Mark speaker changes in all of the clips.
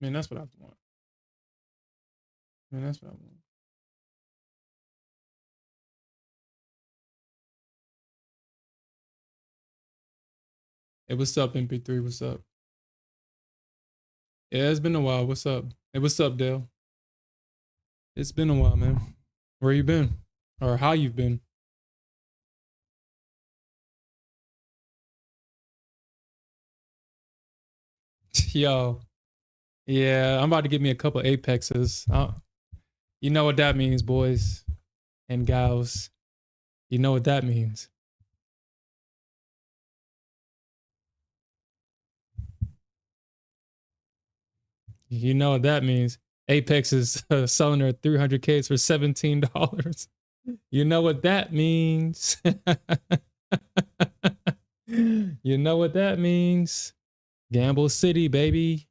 Speaker 1: Man, that's what I want. Man, that's what I want. Hey, what's up, MP3? What's up? Yeah, it's been a while. What's up? Hey, what's up, Dale? It's been a while, man. Where you been? Or how you've been? Yo, yeah, I'm about to get me a couple Apexes. You know what that means, boys and gals. You know what that means. You know what that means. Apex is selling their 300Ks for $17. You know what that means. You know what that means. Gamble City, baby.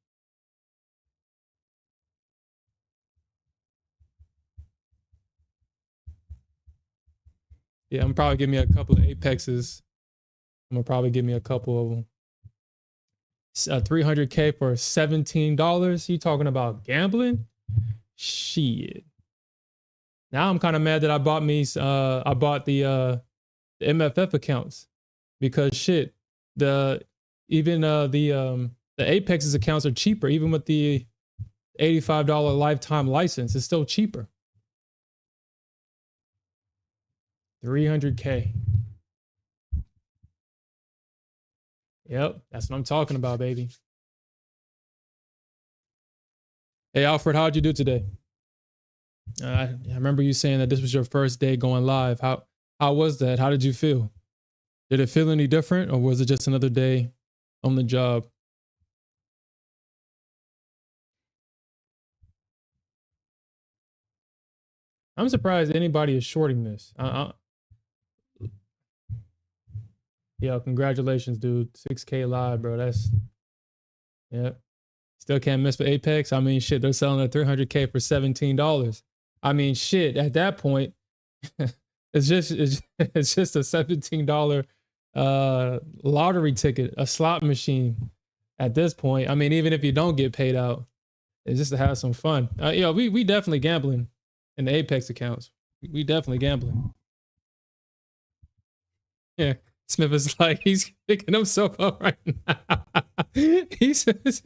Speaker 1: Yeah, I'm probably give me a couple of Apexes. I'm gonna probably give me a couple of them. 300K for $17. You talking about gambling? Shit. Now I'm kind of mad that I bought the MFF accounts because shit, the Apex's accounts are cheaper even with the $85 lifetime license. It's still cheaper. 300K. Yep, that's what I'm talking about, baby. Hey, Alfred, how'd you do today? I remember you saying that this was your first day going live. How was that? How did you feel? Did it feel any different, or was it just another day on the job? I'm surprised anybody is shorting this. Yeah, congratulations, dude. 6K live, bro. That's yeah. Still can't miss for Apex. I mean, shit, they're selling a 300K for $17. I mean, shit. At that point, it's just a $17 lottery ticket, a slot machine. At this point, I mean, even if you don't get paid out, it's just to have some fun. We definitely gambling in the Apex accounts. We definitely gambling. Yeah. Smith is like, he's picking himself up right now. He says,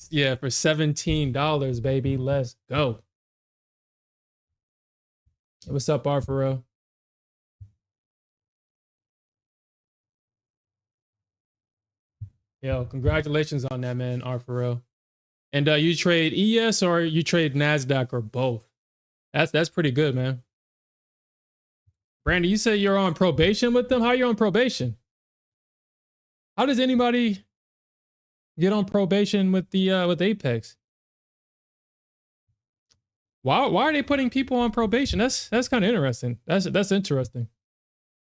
Speaker 1: yeah, for $17, baby. Let's go. What's up, Arfaro? Yo, congratulations on that, man, Arfaro. And you trade ES or you trade Nasdaq or both? That's pretty good, man. Brandy, you say you're on probation with them. How are you on probation? How does anybody get on probation with the with Apex? Why are they putting people on probation? That's kind of interesting. That's interesting.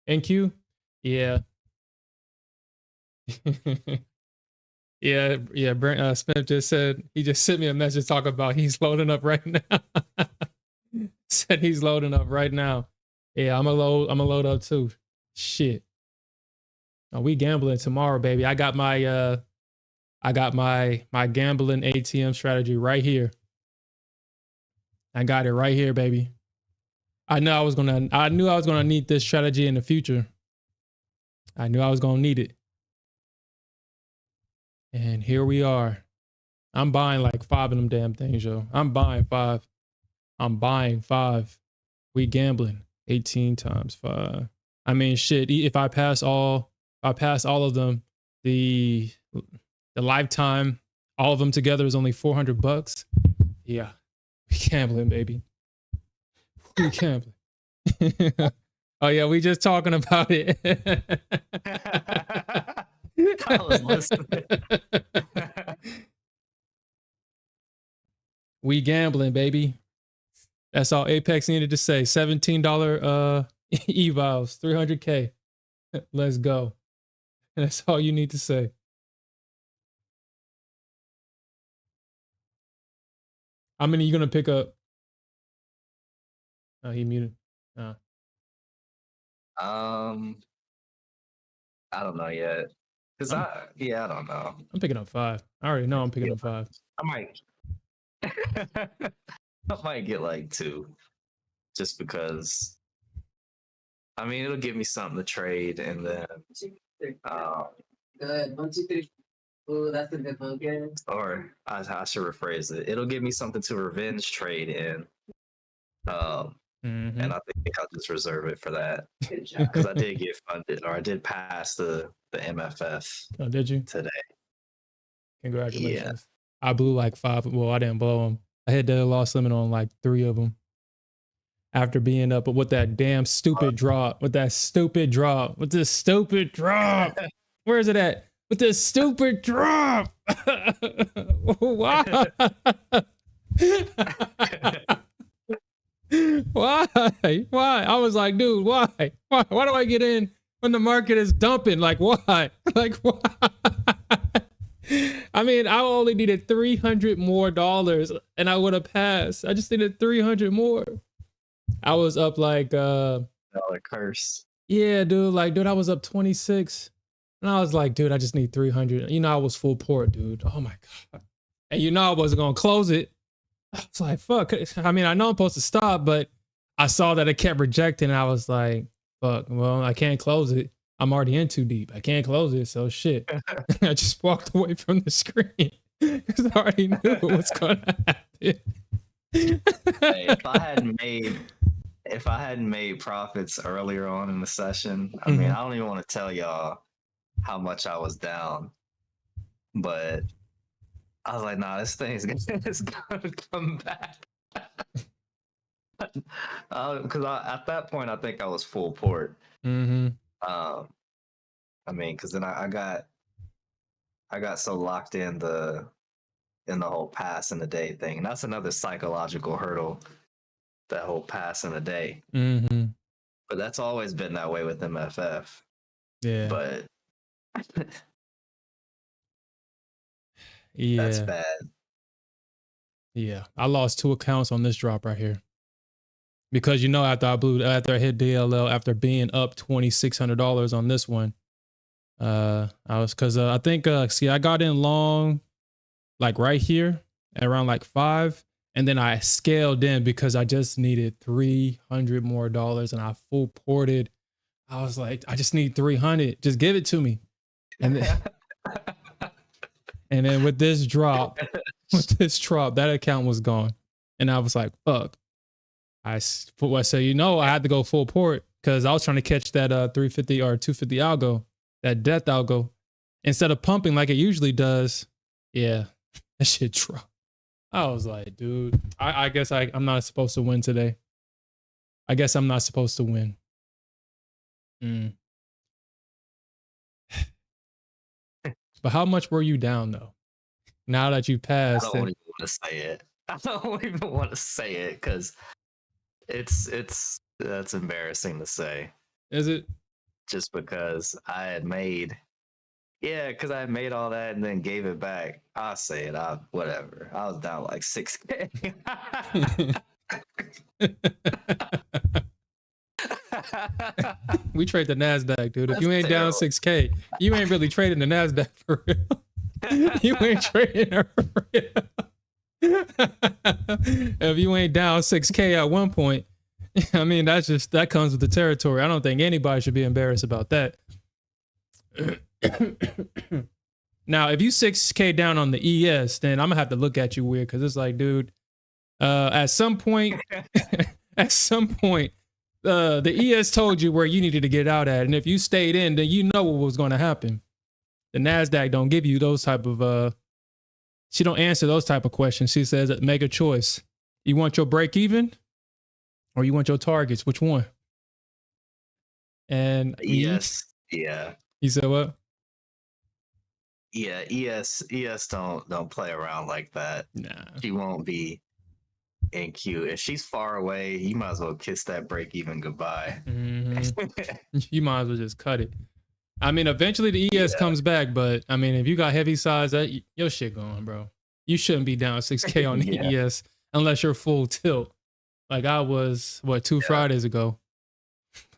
Speaker 1: NQ, yeah, yeah. Brent Smith just said he just sent me a message talking about he's loading up right now. Said he's loading up right now. Yeah, I'm a load up too. Shit. Oh, we gambling tomorrow, baby. I got my gambling ATM strategy right here. I got it right here, baby. I knew I was gonna need this strategy in the future. I knew I was gonna need it. And here we are. I'm buying like 5 of them damn things, yo. I'm buying 5. We gambling 18 times 5. I mean, shit. If I pass all of them, the lifetime, all of them together is only $400. Yeah, we gambling, baby. We gambling. Oh yeah, we just talking about it.
Speaker 2: I was listening.
Speaker 1: We gambling, baby. That's all Apex needed to say. $17 evals, 300K. Let's go. That's all you need to say. How many you gonna pick up? Oh, he muted. Oh.
Speaker 2: I don't know yet. I don't know.
Speaker 1: I'm picking up 5. I already know I'm picking up 5.
Speaker 2: I might I might get like 2. Just because I mean it'll give me something to trade and then
Speaker 3: Good. 1, 2, 3. Oh, that's a good one. Good.
Speaker 2: or I should rephrase it. It'll give me something to revenge trade in. And I think I'll just reserve it for that.
Speaker 3: Good job.
Speaker 2: Because I did get funded, or I did pass the MFF
Speaker 1: Oh, did you?
Speaker 2: today.
Speaker 1: Congratulations. Yeah. I blew like 5. Well, I didn't blow them. I had the loss limit on like 3 of them. After being up, but with that damn stupid drop, with this stupid drop. Where is it at? With this stupid drop. Why? Why? I was like, dude, why? Why do I get in when the market is dumping? Like, why? Like, why? I mean, I only needed $300 more and I would have passed. I just needed 300 more. I was up like
Speaker 2: dollar curse.
Speaker 1: Yeah, dude. Like, dude, I was up 26. And I was like, dude, I just need 300. You know, I was full port, dude. Oh my God. And you know I wasn't gonna close it. I was like, fuck. I mean, I know I'm supposed to stop, but I saw that it kept rejecting. And I was like, fuck, well, I can't close it. I'm already in too deep. I can't close it. So shit. I just walked away from the screen because I already knew what was gonna happen.
Speaker 2: Hey, if I hadn't made profits earlier on in the session, I mean, I don't even want to tell y'all how much I was down, but I was like, nah, this thing is gonna come back. Because at that point, I think I was full port. I mean, because then I got so locked in the whole pass in the day thing. And that's another psychological hurdle, that whole pass in the day. But that's always been that way with MFF.
Speaker 1: Yeah.
Speaker 2: But
Speaker 1: yeah,
Speaker 2: that's bad.
Speaker 1: Yeah. I lost 2 accounts on this drop right here. Because you know, after I hit DLL, after being up $2,600 on this one, I think I got in long like right here at around like 5, and then I scaled in because I just needed $300 more and I full ported. I was like, I just need 300, just give it to me. And then and then with this drop, that account was gone. And I was like, fuck. I said, you know, I had to go full port because I was trying to catch that 350 or 250 algo, that death algo, instead of pumping like it usually does. Yeah, that shit dropped. I was like, dude, I guess I'm not supposed to win today. I guess I'm not supposed to win. But how much were you down though? Now that you passed,
Speaker 2: I don't even want to say it. I don't even want to say it because that's embarrassing to say.
Speaker 1: Is it?
Speaker 2: Just because I had made, because I had made all that and then gave it back. I'll say it. Whatever. I was down like 6K.
Speaker 1: We trade the Nasdaq, dude. If you ain't down 6K, you ain't really trading the Nasdaq for real. You ain't trading her for real. If you ain't down 6K at one point, I mean, that comes with the territory. I don't think anybody should be embarrassed about that. Now, if you 6K down on the ES, then I'm gonna have to look at you weird because it's like, dude, at some point, the ES told you where you needed to get out at, and if you stayed in, then you know what was going to happen. The Nasdaq don't give you those type of she don't answer those type of questions. She says, make a choice. You want your break even, or you want your targets? Which one? And
Speaker 2: yes, yeah.
Speaker 1: You said what?
Speaker 2: Yeah, ES don't play around like that.
Speaker 1: Nah,
Speaker 2: she won't be in queue. If she's far away, you might as well kiss that break even goodbye.
Speaker 1: You might as well just cut it. I mean, eventually the ES comes back, but I mean, if you got heavy size, your shit going, bro. You shouldn't be down 6K on the ES. unless you're full tilt. Like I was, what, 2 Fridays ago.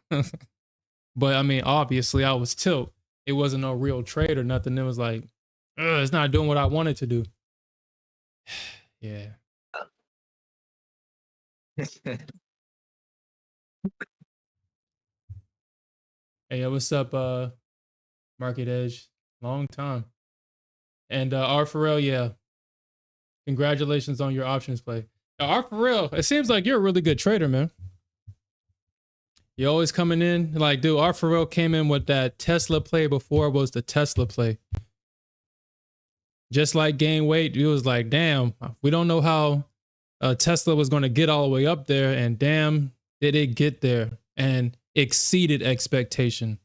Speaker 1: But I mean, obviously I was tilt. It wasn't no real trade or nothing. It was like, it's not doing what I wanted to do. Yeah. Hey, what's up, Market Edge? Long time. And R Pharrell, yeah. Congratulations on your options play. R Pharrell, it seems like you're a really good trader, man. You're always coming in. Like, dude, R Pharrell came in with that Tesla play before it was the Tesla play. Just like gain weight, it was like, damn, we don't know how Tesla was going to get all the way up there, and damn, did it get there and exceeded expectation.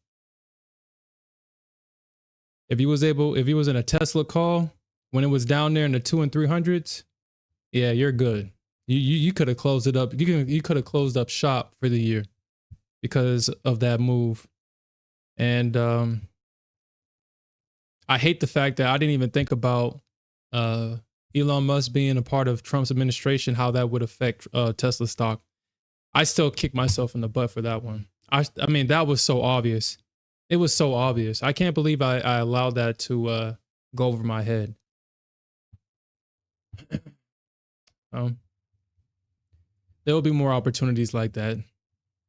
Speaker 1: If he was in a Tesla call when it was down there in the 200 and 300s, yeah, you're good. You could have closed it up. You could have closed up shop for the year because of that move. And I hate the fact that I didn't even think about Elon Musk being a part of Trump's administration, how that would affect Tesla stock. I still kick myself in the butt for that one. I mean, that was so obvious. It was so obvious. I can't believe I allowed that to go over my head. There will be more opportunities like that.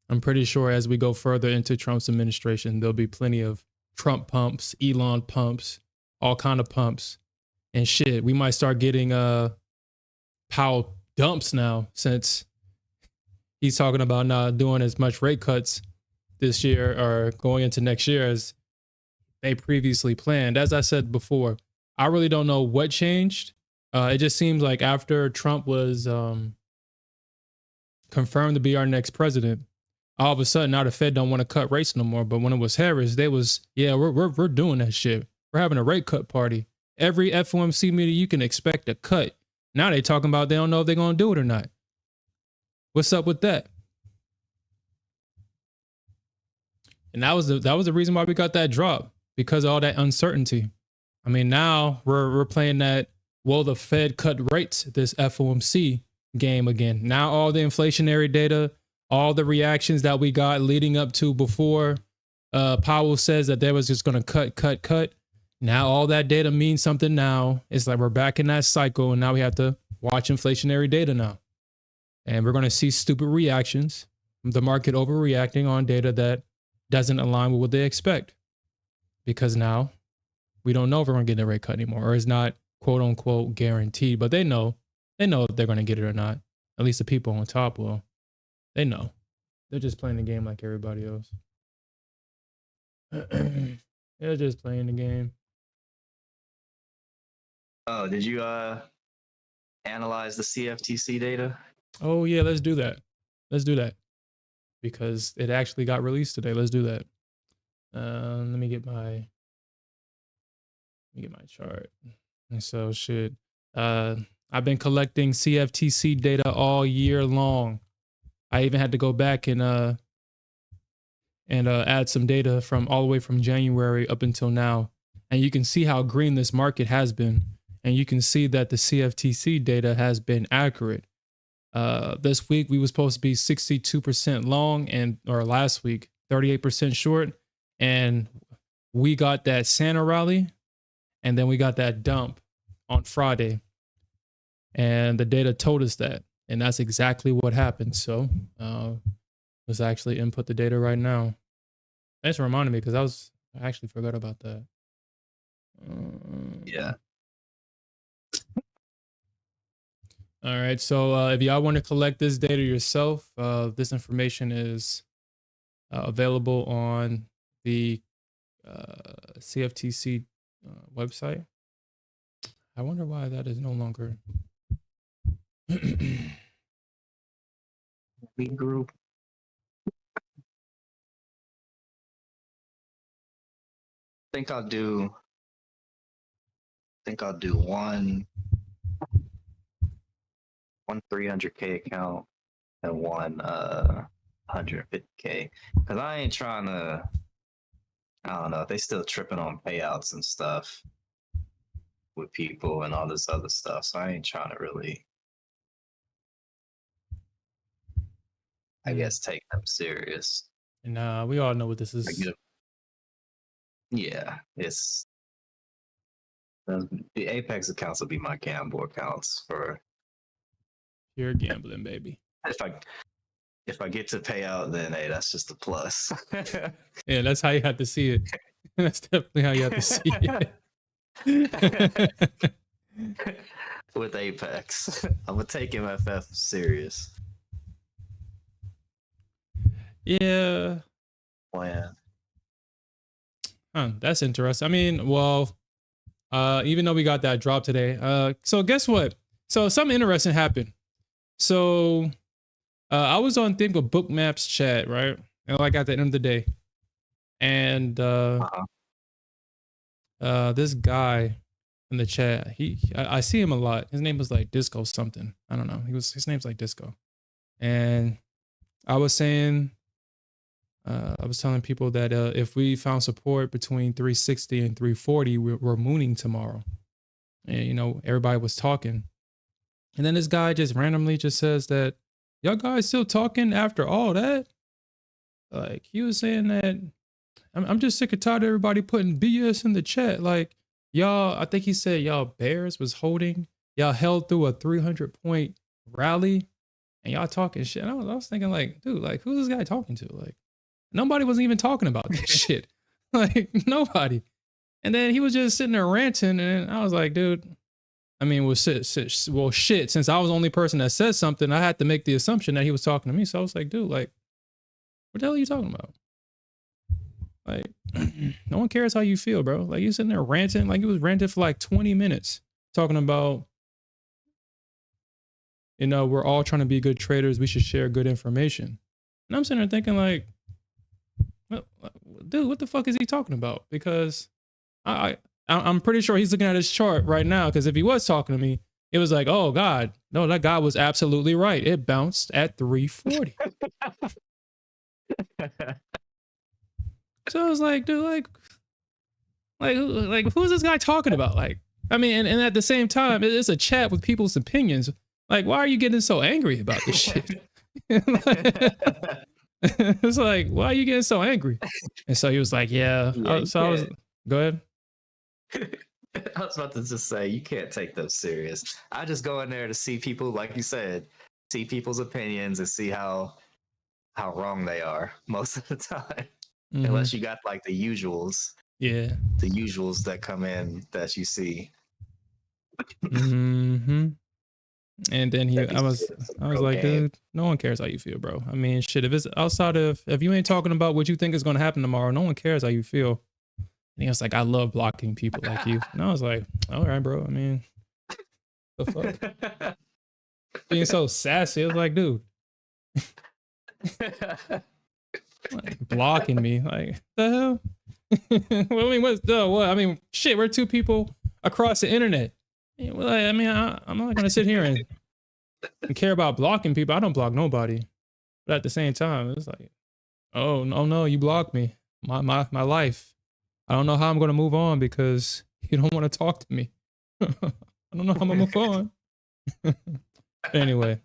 Speaker 1: I'm pretty sure as we go further into Trump's administration, there'll be plenty of Trump pumps, Elon pumps, all kind of pumps, and shit. We might start getting Powell dumps now, since he's talking about not doing as much rate cuts this year or going into next year as they previously planned. As I said before, I really don't know what changed. It just seems like after Trump was confirmed to be our next president, all of a sudden now the Fed don't want to cut rates no more. But when it was Harris, they was, yeah, we're doing that shit. We're having a rate cut party. Every FOMC meeting you can expect a cut. Now they talking about they don't know if they're gonna do it or not. What's up with that? And that was the reason why we got that drop, because of all that uncertainty. I mean, now we're playing that, will the Fed cut rates this FOMC game again? Now all the inflationary data, all the reactions that we got leading up to before Powell says that they was just going to cut. Now all that data means something now. It's like we're back in that cycle, and now we have to watch inflationary data now. And we're going to see stupid reactions, the market overreacting on data that doesn't align with what they expect. Because now we don't know if we're going to get a rate cut anymore, or it's not quote unquote guaranteed, but they know if they're going to get it or not. At least the people on top will. They know. They're just playing the game like everybody else. They're just playing the game.
Speaker 2: Oh, did you analyze the CFTC data?
Speaker 1: Oh yeah, let's do that. Let's do that. Because it actually got released today. Let's do that. Let me get my chart. And so shit. I've been collecting CFTC data all year long. I even had to go back and add some data from all the way from January up until now. And you can see how green this market has been. And you can see that the CFTC data has been accurate. This week we were supposed to be 62% long, or last week 38% short, and we got that Santa rally, and then we got that dump on Friday, and the data told us that, and that's exactly what happened. So let's actually input the data right now. Thanks for reminding me, because I actually forgot about that.
Speaker 2: Yeah.
Speaker 1: All right, so if y'all want to collect this data yourself, this information is available on the CFTC website. I wonder why that is no longer.
Speaker 2: We group. I think I'll do one 300K account and one 150K, because I ain't trying to, I don't know, they still tripping on payouts and stuff with people and all this other stuff, so I ain't trying to really I guess take them serious.
Speaker 1: Nah, we all know what this is.
Speaker 2: Yeah, it's the Apex accounts will be my gamble accounts for
Speaker 1: Pure gambling, baby.
Speaker 2: If I get to pay out, then hey, that's just a plus.
Speaker 1: Yeah, that's how you have to see it. That's definitely how you have to see it.
Speaker 2: With Apex, I'm gonna take MFF serious.
Speaker 1: Yeah.
Speaker 2: Plan.
Speaker 1: That's interesting. I mean, well, even though we got that drop today, so guess what? So something interesting happened. So I was on think of Book Maps chat, right? And like at the end of the day, and this guy in the chat, I see him a lot. His name was like Disco something. I don't know. His name's like Disco, and I was saying. I was telling people that if we found support between 360 and 340, we're mooning tomorrow. And, you know, everybody was talking. And then this guy just randomly just says that, y'all guys still talking after all that? Like, he was saying that, I'm just sick and tired of everybody putting BS in the chat. Like, y'all, I think he said y'all Bears was holding, y'all held through a 300-point rally, and y'all talking shit. And I was thinking like, dude, like, who's this guy talking to? Like, nobody was even talking about this shit. Like, nobody. And then he was just sitting there ranting, and I was like, dude, I mean, well, shit, since I was the only person that said something, I had to make the assumption that he was talking to me. So I was like, dude, like, what the hell are you talking about? Like, no one cares how you feel, bro. Like, you sitting there ranting, like, he was ranting for like 20 minutes, talking about, you know, we're all trying to be good traders. We should share good information. And I'm sitting there thinking like, dude, what the fuck is he talking about? Because I'm pretty sure he's looking at his chart right now. Because if he was talking to me, it was like, oh God, no, that guy was absolutely right. It bounced at 340. So I was like, dude, like who's this guy talking about? Like, I mean, and at the same time, it's a chat with people's opinions. Like, why are you getting so angry about this shit? It's like, why are you getting so angry? And so he was like, yeah. I was, go ahead.
Speaker 2: I was about to just say, you can't take them serious. I just go in there to see people, like you said, see people's opinions and see how wrong they are most of the time. Mm-hmm. Unless you got like the usuals. Yeah. The usuals that come in that you see.
Speaker 1: Mm-hmm. And then I was like, dude, no one cares how you feel, bro. I mean, shit, if it's outside of, if you ain't talking about what you think is going to happen tomorrow, no one cares how you feel. And he was like, I love blocking people like you. And I was like, all right, bro. I mean, the fuck? Being so sassy. I was like, dude. Like, blocking me. Like, the hell? Well, I mean, what? I mean, shit, we're two people across the internet. Well, I mean, I'm not going to sit here and care about blocking people. I don't block nobody. But at the same time, it's like, oh, no, you blocked me. My life. I don't know how I'm going to move on because you don't want to talk to me. I don't know how I'm going to move on. Anyway,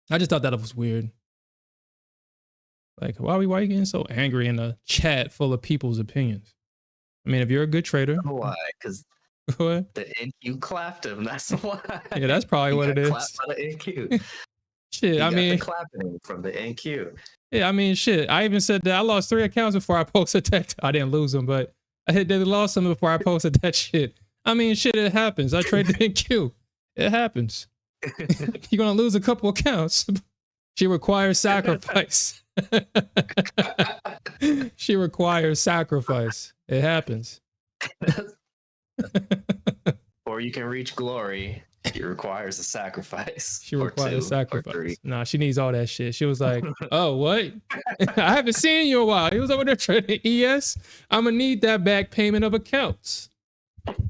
Speaker 1: I just thought that was weird. Like, why are you getting so angry in a chat full of people's opinions? I mean, if you're a good trader.
Speaker 2: Why? Because
Speaker 1: the
Speaker 2: NQ clapped him. That's why.
Speaker 1: Yeah, that's probably what it is.
Speaker 2: Clapped by the NQ.
Speaker 1: Shit, I mean,
Speaker 2: clapping from the NQ.
Speaker 1: Yeah, I mean, shit. I even said that I lost 3 accounts before I posted that. I didn't lose them, but they lost them before I posted that shit. I mean, shit, it happens. I traded the NQ. It happens. You're gonna lose a couple accounts. She requires sacrifice. She requires sacrifice. It happens.
Speaker 2: Or you can reach glory. It requires a sacrifice.
Speaker 1: She requires a sacrifice. Nah, she needs all that shit. She was like, oh, what? I haven't seen you in a while. He was over there trading ES. I'm going to need that back payment of accounts. I'm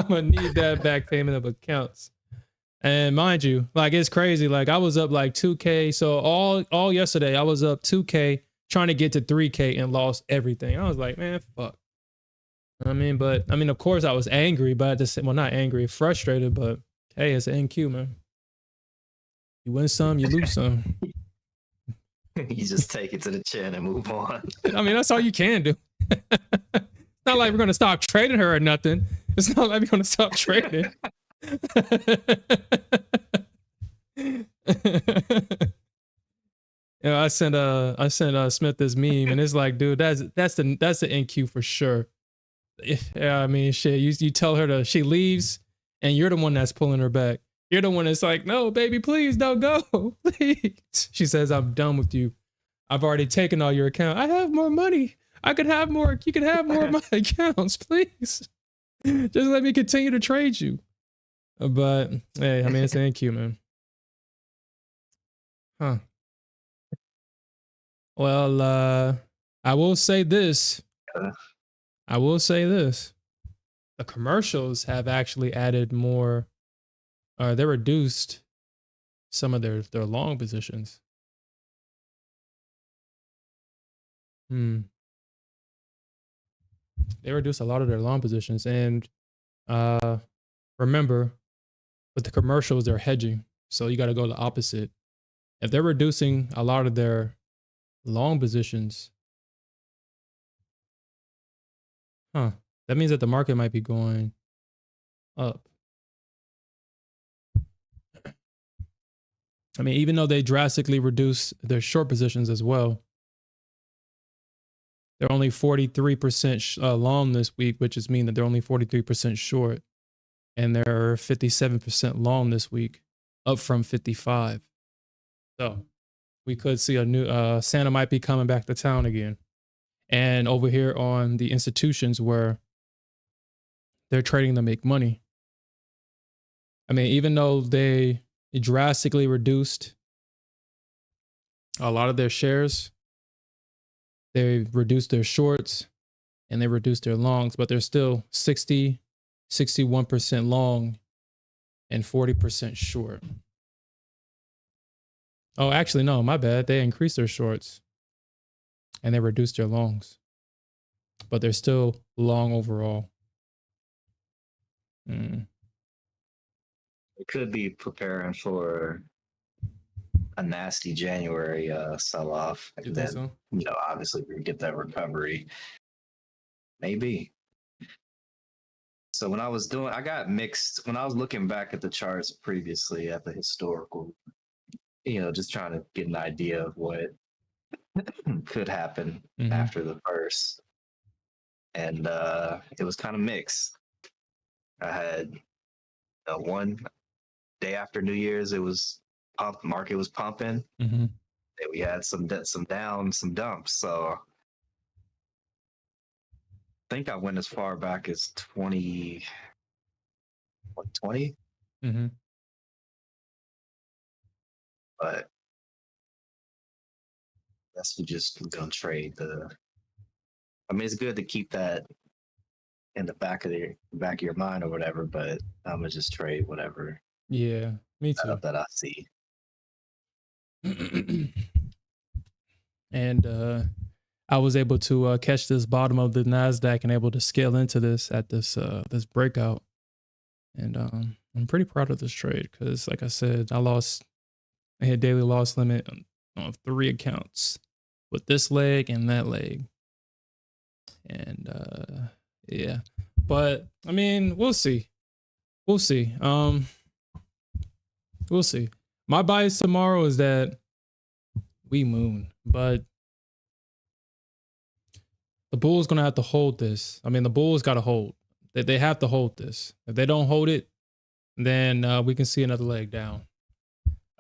Speaker 1: going to need that back payment of accounts. And mind you, like, it's crazy. Like, I was up like 2K. So all yesterday, I was up 2K trying to get to 3K and lost everything. I was like, man, fuck. Of course I was angry, but well, not angry, frustrated, but Hey, it's an NQ, man. You win some, you lose some.
Speaker 2: You just take it to the chin and move on.
Speaker 1: I mean, that's all you can do. It's not like we're gonna stop trading her or nothing. It's not like we're gonna stop trading. You know, I sent Smith this meme, and it's like, dude, that's the NQ for sure. Yeah, I mean, shit. You tell her she leaves, and you're the one that's pulling her back. You're the one that's like, no, baby, please don't go, please. She says, I'm done with you. I've already taken all your account. I have more money. I could have more. You can have more of my accounts, please. Just let me continue to trade you. But hey, I mean, it's an NQ, man. Huh. Well, I will say this. The commercials have actually added more, they reduced some of their long positions. They reduced a lot of their long positions. And remember, with the commercials, they're hedging. So you got to go the opposite. If they're reducing a lot of their long positions, that means that the market might be going up. I mean, even though they drastically reduce their short positions as well, they're only 43% long this week, which is mean that they're only 43% short, and they're 57% long this week, up from 55. So we could see a new Santa might be coming back to town again. And over here on the institutions where they're trading to make money, I mean, even though they drastically reduced a lot of their shares, they reduced their shorts and they reduced their longs, but they're still 60, 61% long and 40% short. Oh, actually, no, my bad. They increased their shorts and they reduced their longs, but they're still long overall.
Speaker 2: It could be preparing for a nasty January sell-off.
Speaker 1: You think so?
Speaker 2: You know, obviously we get that recovery. Maybe. So when I was I was looking back at the charts previously at the historical, you know, just trying to get an idea of what could happen after the first. And it was kind of mixed. I had one day after New Year's, it was market was pumping. And we had some downs, some dumps. So I think I went as far back as 2020. But that's just gonna trade I mean, it's good to keep that in the back of your mind or whatever, but I'm gonna just trade whatever.
Speaker 1: Yeah, me too.
Speaker 2: That I see.
Speaker 1: And I was able to catch this bottom of the Nasdaq and able to scale into this at this breakout. And I'm pretty proud of this trade because, like I said, I hit daily loss limit on 3 accounts with this leg and that leg. And yeah, but I mean, we'll see. We'll see. My bias tomorrow is that we moon, but the Bulls gonna have to hold this. I mean, the Bulls got to hold. They have to hold this. If they don't hold it, then we can see another leg down.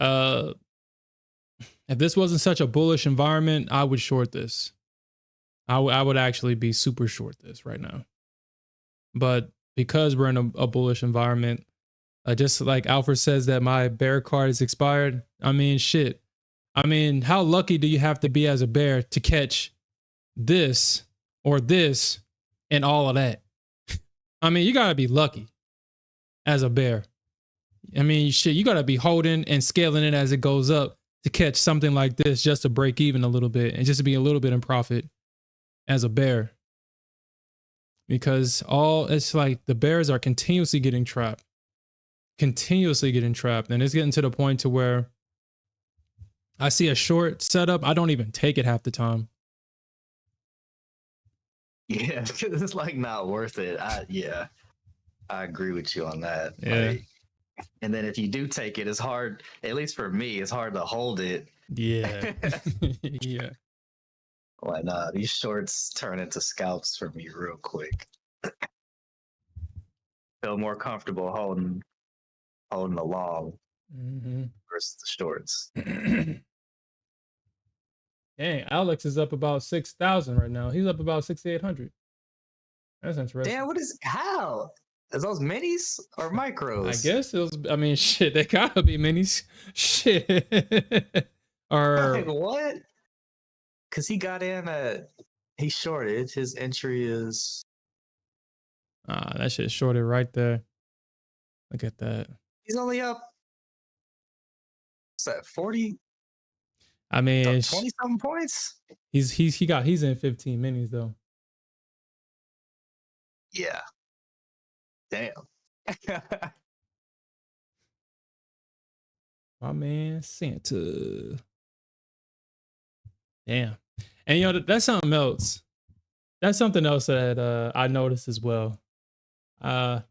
Speaker 1: If this wasn't such a bullish environment, I would short this. I would actually be super short this right now. But because we're in a bullish environment, just like Alfred says that my bear card is expired. I mean, shit. I mean, how lucky do you have to be as a bear to catch this or this and all of that? I mean, you got to be lucky as a bear. I mean, shit, you got to be holding and scaling it as it goes up to catch something like this just to break even a little bit and just to be a little bit in profit as a bear. Because it's like the bears are continuously getting trapped. continuously getting trapped, and it's getting to the point to where I see a short setup, I don't even take it half the time.
Speaker 2: Yeah, it's like not worth it. I agree with you on that.
Speaker 1: Yeah.
Speaker 2: Like, and then if you do take it, it's hard. At least for me, it's hard to hold it.
Speaker 1: Yeah. Yeah.
Speaker 2: Like, nah, these shorts turn into scalps for me real quick. Feel more comfortable holding the long versus the shorts.
Speaker 1: Dang, Alex is up about 6,000 right now. He's up about 6,800. That's interesting.
Speaker 2: Damn, how? Is those minis or micros?
Speaker 1: I guess it was, I mean, shit, they gotta be minis. Shit. Or
Speaker 2: like, what? Because he got in he shorted. His entry is.
Speaker 1: that shit shorted right there. Look at that.
Speaker 2: He's only up. What's that, 40?
Speaker 1: I mean,
Speaker 2: 20-something points?
Speaker 1: He's in 15 minis though.
Speaker 2: Yeah. Damn.
Speaker 1: My man Santa. Damn. And you know, that's something else. That's something else that I noticed as well. I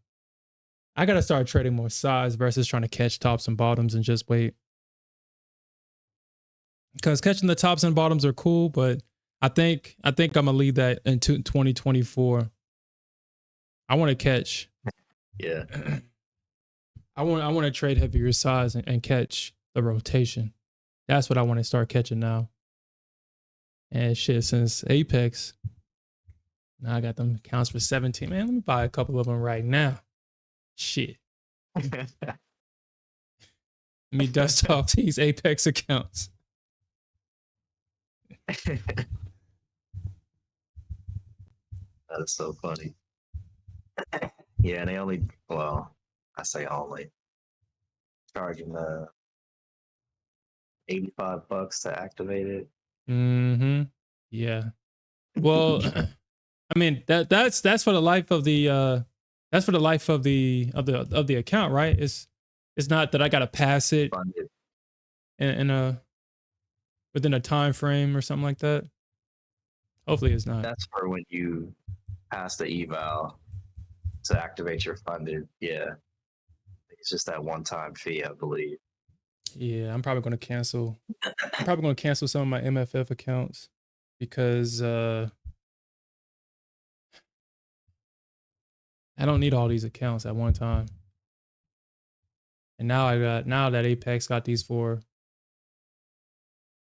Speaker 1: gotta start trading more size versus trying to catch tops and bottoms and just wait. Because catching the tops and bottoms are cool, but I think I'm gonna leave that into 2024. I want to catch.
Speaker 2: Yeah.
Speaker 1: I want to trade heavier size and catch the rotation. That's what I want to start catching now. And shit, since Apex, now I got them accounts for 17. Man, let me buy a couple of them right now. Shit. Let me dust off these Apex accounts.
Speaker 2: That is so funny. Yeah, and they only, well, I say only, charging $85 to activate it.
Speaker 1: Yeah. Well, I mean that's for the life of the account, right? It's not that I gotta pass it in a within a time frame or something like that. Hopefully it's not.
Speaker 2: That's for when you pass the eval to activate your funded. Yeah. It's just that one-time fee, I believe.
Speaker 1: Yeah, I'm probably going to cancel. I'm probably going to cancel some of my MFF accounts because I don't need all these accounts at one time. And now that Apex got these for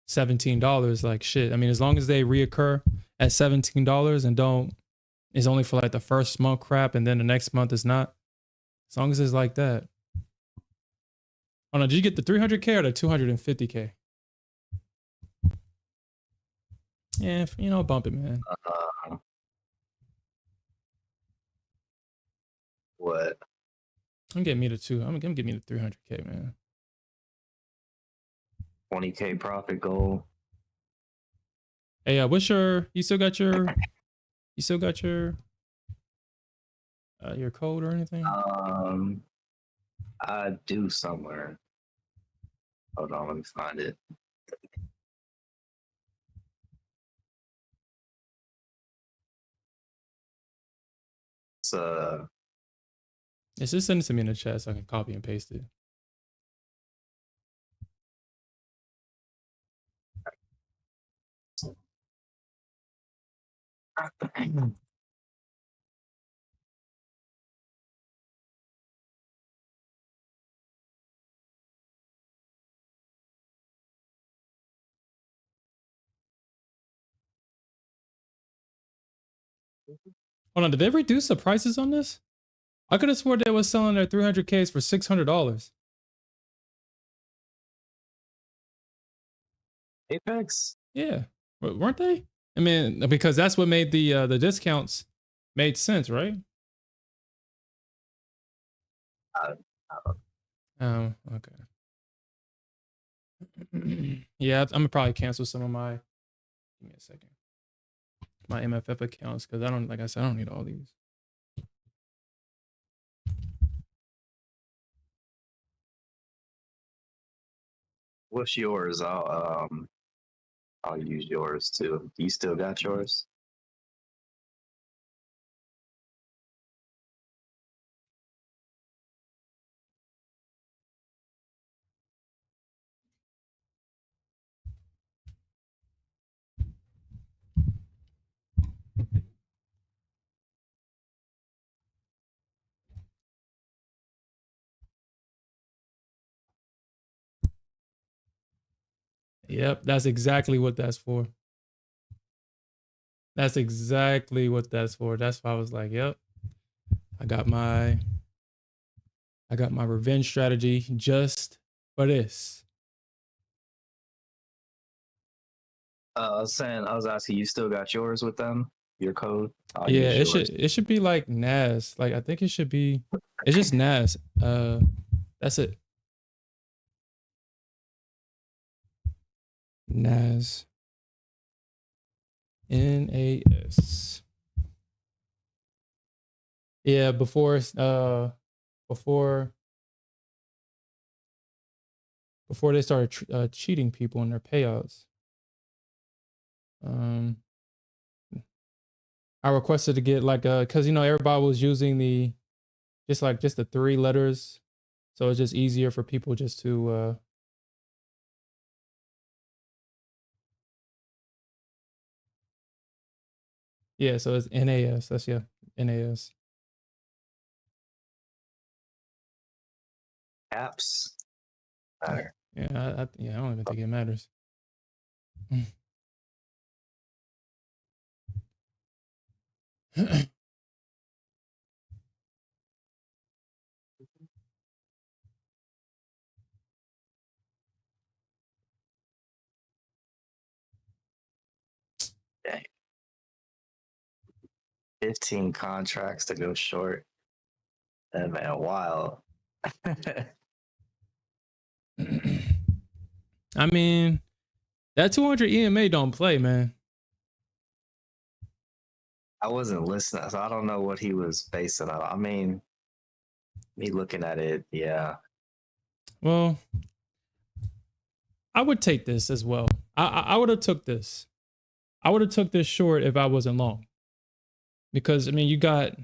Speaker 1: $17, like shit. I mean, as long as they reoccur at $17 and it's only for like the first month crap and then the next month is not. As long as it's like that. Oh no, did you get the 300K or the 250K? Yeah, you know, bump it, man.
Speaker 2: What?
Speaker 1: I'm gonna give me the 300K, man.
Speaker 2: 20K profit goal.
Speaker 1: Hey, you still got your your code or anything?
Speaker 2: I do somewhere. Hold on, let me find it.
Speaker 1: It's just send it to me in the chat so I can copy and paste it. Hold on, did they reduce the prices on this? I could have sworn they was selling their 300Ks for $600.
Speaker 2: Apex?
Speaker 1: Yeah, weren't they? I mean, because that's what made the discounts made sense, right? Oh, okay. Yeah, I'm gonna probably cancel some of my. Give me a second. My MFF accounts because like I said, I don't need all these.
Speaker 2: What's yours? I'll use yours too. You still got yours?
Speaker 1: Yep, that's exactly what that's for. That's exactly what that's for. That's why I was like, yep. I got my revenge strategy just for this.
Speaker 2: I was asking, you still got yours with them? Your code? I'll
Speaker 1: Yeah,
Speaker 2: use yours.
Speaker 1: it should be like NAS. Like I think it should be it's just NAS. That's it. NAS. NAS. Yeah, before they started cheating people in their payouts. I requested to get like because everybody was using just the 3 letters, so it's just easier for people just to yeah, so it's NAS. That's NAS.
Speaker 2: Apps.
Speaker 1: Yeah, I don't even think it matters.
Speaker 2: Dang. 15 contracts to go short. That man, wild.
Speaker 1: I mean, that 200 EMA don't play, man.
Speaker 2: I wasn't listening, so I don't know what he was basing on. I mean, me looking at it, yeah.
Speaker 1: Well, I would take this as well. I would have took this. I would have took this short if I wasn't long. Because I mean, you got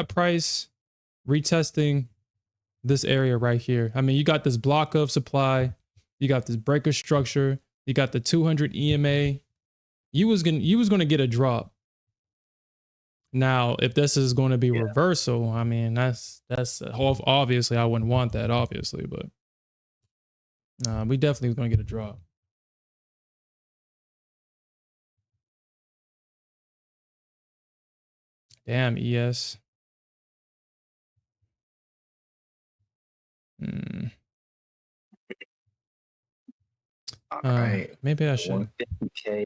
Speaker 1: price retesting this area right here. I mean, you got this block of supply, you got this breaker structure, you got the 200 EMA. You was gonna get a drop. Now, if this is going to be reversal, I mean, that's obviously I wouldn't want that, obviously, but we definitely was gonna get a drop. Damn, ES.
Speaker 2: All right.
Speaker 1: Maybe I should.
Speaker 2: 150K.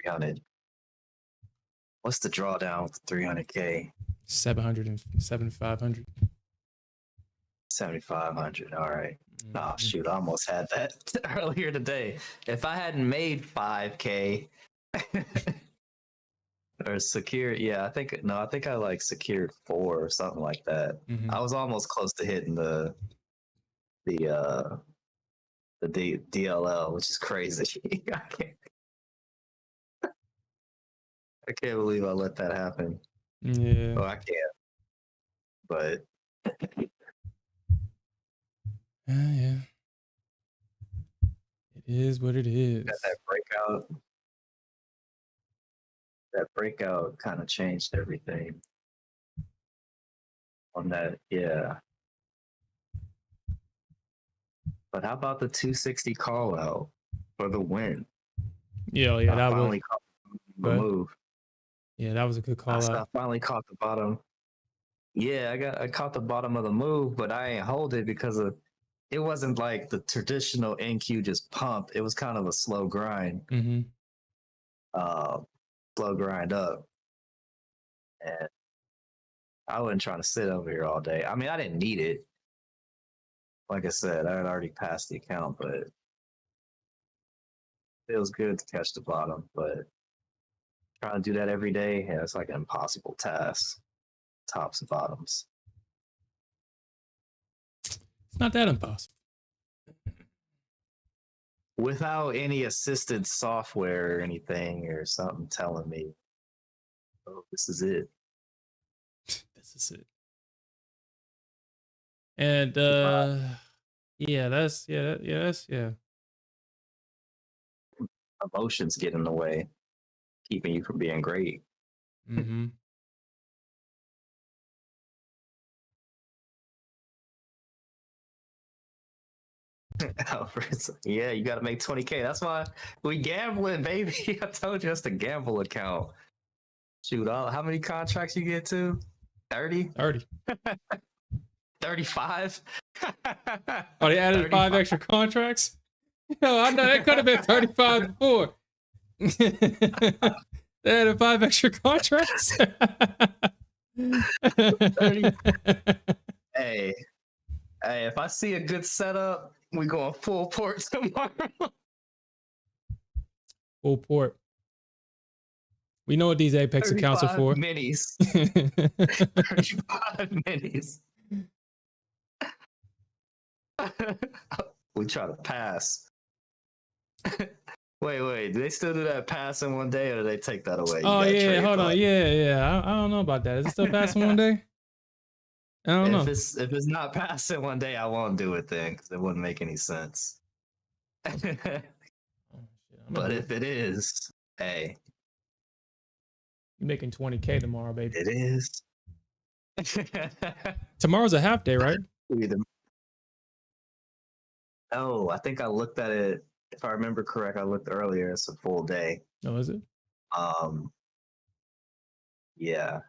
Speaker 2: $300. What's the drawdown with 300K?
Speaker 1: 700 and 7,500.
Speaker 2: 7,500. All right. Oh, shoot. I almost had that earlier today. If I hadn't made 5K or secured, I think I like secured 4 or something like that. I was almost close to hitting the DLL, which is crazy. I can't believe I let that happen.
Speaker 1: Yeah.
Speaker 2: Oh, I can't. But
Speaker 1: yeah. It is what it is.
Speaker 2: That breakout kind of changed everything on that, yeah. But how about the 260 call out for the win?
Speaker 1: Yeah, that was
Speaker 2: the move.
Speaker 1: Yeah, that was a good call out.
Speaker 2: I finally caught the bottom. Yeah, I caught the bottom of the move, but I ain't hold it because it wasn't like the traditional NQ just pump. It was kind of a slow grind. Slow grind up. And I wasn't trying to sit over here all day. I mean, I didn't need it. Like I said, I had already passed the account, but it feels good to catch the bottom. But Trying to do that every day, yeah, it's like an impossible task. Tops and bottoms.
Speaker 1: It's not that impossible.
Speaker 2: Without any assisted software or anything or something telling me, oh, this is it.
Speaker 1: This is it. And yeah, that's
Speaker 2: Emotions get in the way, keeping you from being great.
Speaker 1: Mm-hmm.
Speaker 2: Yeah, you got to make 20K. That's why we gambling, baby. I told you that's the gamble account. Shoot, how many contracts you get to? 30?
Speaker 1: 30.
Speaker 2: 35?
Speaker 1: Oh, they added 5 extra contracts? Yo, I know that could have been 35 before. They added 5 extra contracts.
Speaker 2: 30. Hey, if I see a good setup, we going full port tomorrow.
Speaker 1: Full port. We know what these Apex accounts are for.
Speaker 2: Minis. 35 minis. We try to pass. Wait. Do they still do that pass in one day, or do they take that away?
Speaker 1: Oh yeah, hold on. Yeah. I don't know about that. Is it still passing one day? I don't know.
Speaker 2: If it's not passing one day, I won't do it then, because it wouldn't make any sense. But if it is, hey,
Speaker 1: you're making 20K tomorrow, baby.
Speaker 2: it is.
Speaker 1: Tomorrow's a half day, right?
Speaker 2: Oh, I think I looked at it. If I remember correct, I looked earlier. It's a full day.
Speaker 1: Oh, is it?
Speaker 2: Yeah.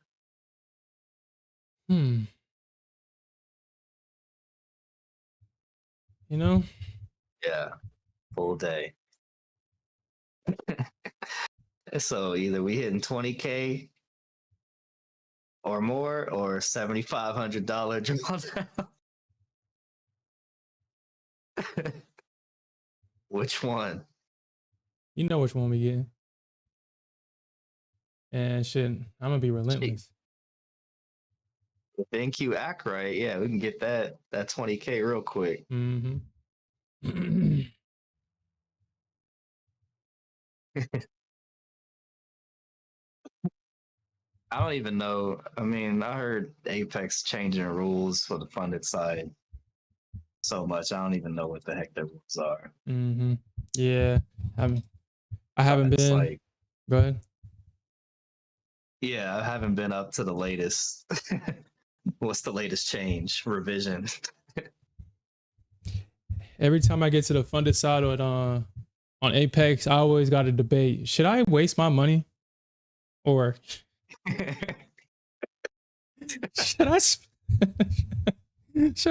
Speaker 1: You know?
Speaker 2: Yeah. Full day. So either we hitting 20K or more, or $7,500 drawdown. Which one?
Speaker 1: You know which one we getting. And shit, I'm gonna be relentless.
Speaker 2: If NQ act right, yeah, we can get that 20K real quick.
Speaker 1: Mm-hmm.
Speaker 2: I don't even know. I mean, I heard Apex changing rules for the funded side so much. I don't even know what the heck the rules are.
Speaker 1: Mm-hmm. Yeah. I haven't been.
Speaker 2: Like,
Speaker 1: go ahead.
Speaker 2: Yeah, I haven't been up to the latest. What's the latest change? Revision.
Speaker 1: Every time I get to the funded side on Apex, I always got to debate: should I waste my money, or should I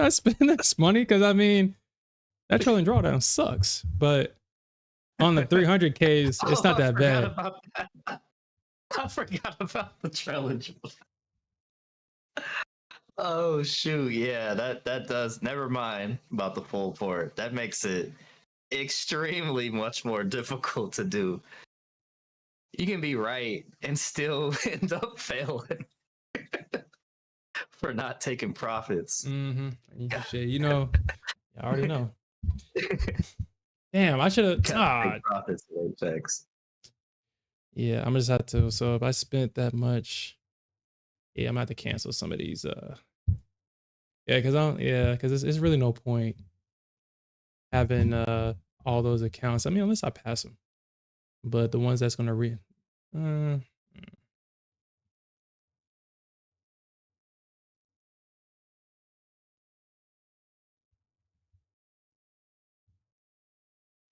Speaker 1: spend this money? Because I mean, that trailing drawdown sucks, but on the 300Ks, it's not that bad.
Speaker 2: I forgot about the trailing. Oh shoot, yeah, that does. Never mind about the full port. That makes it extremely much more difficult to do. You can be right and still end up failing for not taking profits.
Speaker 1: Mm-hmm. You know, I already know. Damn, I should have.
Speaker 2: Profits in Apex.
Speaker 1: Yeah, I'm gonna just have to. So if I spent that much, yeah, I'm gonna have to cancel some of these. Yeah, because it's really no point having all those accounts. I mean, unless I pass them, but the ones that's gonna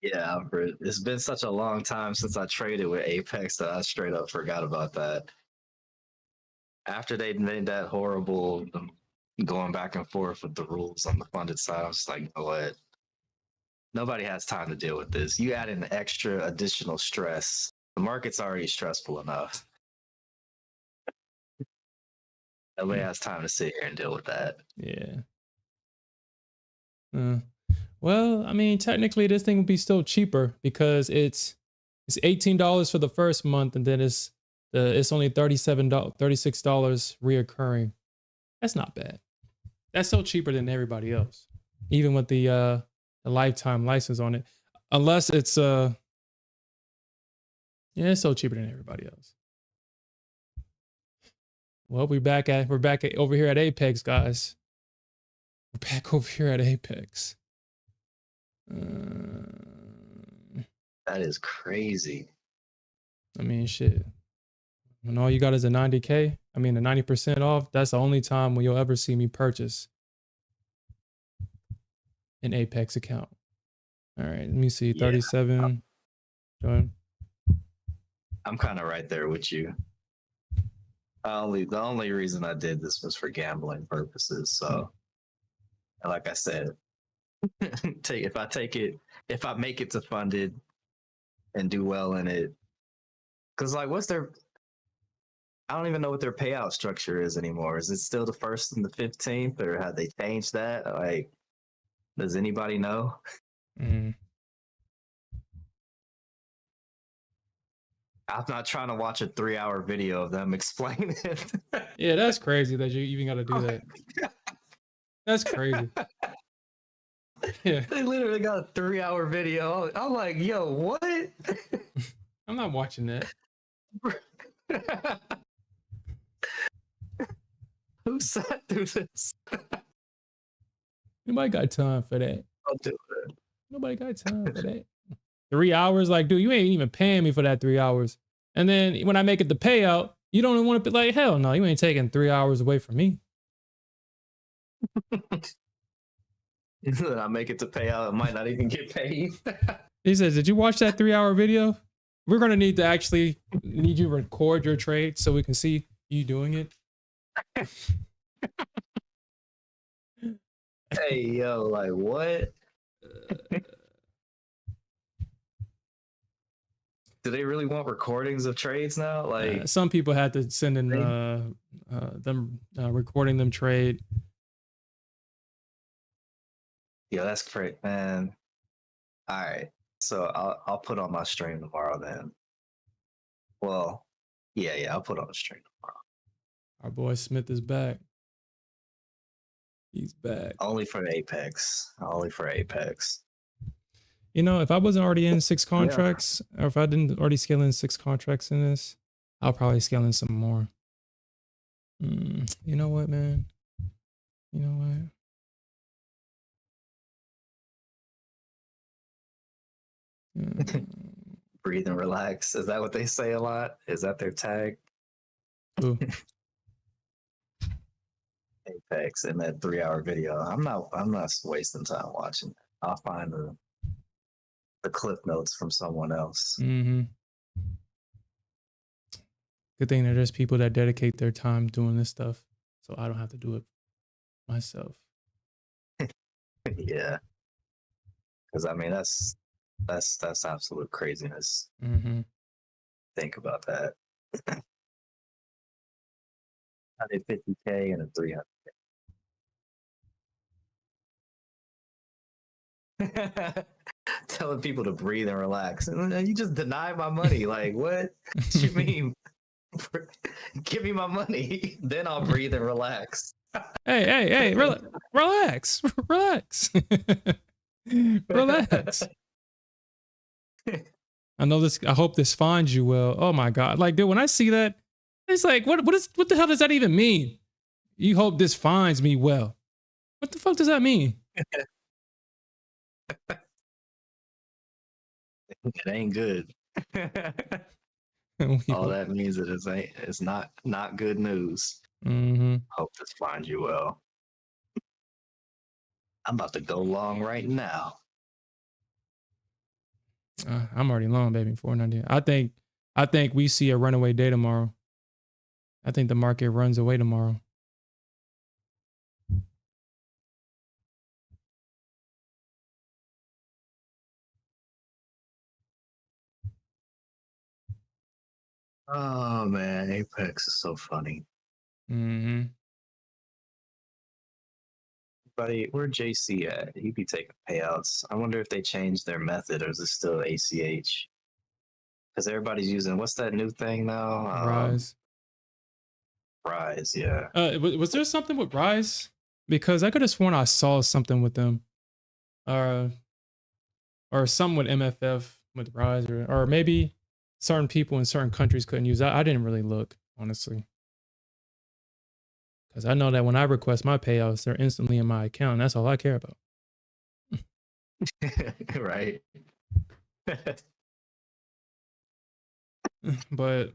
Speaker 2: Yeah, it's been such a long time since I traded with Apex that I straight up forgot about that. After they made that horrible going back and forth with the rules on the funded side, I was like, you know what? Nobody has time to deal with this. You add an extra additional stress. The market's already stressful enough. Nobody has time to sit here and deal with that.
Speaker 1: Yeah. Well, I mean, technically, this thing would be still cheaper because it's $18 for the first month, and then it's It's only $36 reoccurring. That's not bad. That's still cheaper than everybody else, even with the lifetime license on it. Unless it's yeah, it's still cheaper than everybody else. Well, we're back over here at Apex, guys. We're back over here at Apex.
Speaker 2: That is crazy.
Speaker 1: I mean, shit. When all you got is a 90K, I mean, a 90% off, that's the only time when you'll ever see me purchase an Apex account. All right, let me see, 37. Go ahead.
Speaker 2: I'm kind of right there with you. The only reason I did this was for gambling purposes. So, like I said, if I make it to funded and do well in it, because like, I don't even know what their payout structure is anymore. Is it still the 1st and the 15th, or have they changed that? Like, does anybody know?
Speaker 1: Mm.
Speaker 2: I'm not trying to watch a 3-hour video of them explaining it.
Speaker 1: Yeah, that's crazy that you even got to do that. That's crazy. Yeah.
Speaker 2: They literally got a 3-hour video. I'm like, yo, what?
Speaker 1: I'm not watching that.
Speaker 2: Who sat through this?
Speaker 1: Nobody got time for that.
Speaker 2: I'll do it.
Speaker 1: Nobody got time for that. 3 hours? Like, dude, you ain't even paying me for that 3 hours. And then when I make it the payout, you don't want to be like, hell no, you ain't taking 3 hours away from me.
Speaker 2: I make it to payout, it might not even get paid.
Speaker 1: He says, did you watch that 3-hour video? We're going to need you to record your trade so we can see you doing it.
Speaker 2: Hey, yo, like, what? Do they really want recordings of trades now? Like,
Speaker 1: some people had to send in them recording them trade.
Speaker 2: yeah, that's great, man. All right, so I'll put on my stream tomorrow then. Well, yeah, I'll put on a stream tomorrow.
Speaker 1: Our boy Smith is back. He's back.
Speaker 2: Only for Apex. Only for Apex.
Speaker 1: You know, if I wasn't already in 6 contracts, or if I didn't already scale in 6 contracts in this, I'll probably scale in some more. You know what, man? You know what?
Speaker 2: Breathe and relax. Is that what they say a lot? Is that their tag?
Speaker 1: Ooh.
Speaker 2: Apex in that 3-hour video. I'm not wasting time watching it. I'll find the clip notes from someone else.
Speaker 1: Mm-hmm. Good thing that there's people that dedicate their time doing this stuff, so I don't have to do it myself.
Speaker 2: Yeah, because I mean that's absolute craziness.
Speaker 1: Mm-hmm.
Speaker 2: Think about that. 150K and a 300K. Telling people to breathe and relax. You just deny my money. Like, what? What you mean? Give me my money, then I'll breathe and relax.
Speaker 1: Hey, relax. Relax. Relax. I hope this finds you well. Oh my God. Like, dude, when I see that, it's like, what the hell does that even mean? You hope this finds me well. What the fuck does that mean?
Speaker 2: It ain't good. All that means it's not good news.
Speaker 1: Mm-hmm.
Speaker 2: Hope this finds you well. I'm about to go long right now.
Speaker 1: I'm already long, baby. 490. I think we see a runaway day tomorrow. I think the market runs away tomorrow.
Speaker 2: Oh man, Apex is so funny.
Speaker 1: Mm-hmm.
Speaker 2: Buddy, where JC at? He be taking payouts. I wonder if they changed their method or is it still ACH? because everybody's using what's that new thing now?
Speaker 1: Rise.
Speaker 2: Rise, yeah.
Speaker 1: Was there something with Rise? Because I could have sworn I saw something with them, or something with MFF with Rise, or maybe certain people in certain countries couldn't use that. I didn't really look, honestly, because I know that when I request my payouts, they're instantly in my account. And that's all I care about.
Speaker 2: Right.
Speaker 1: But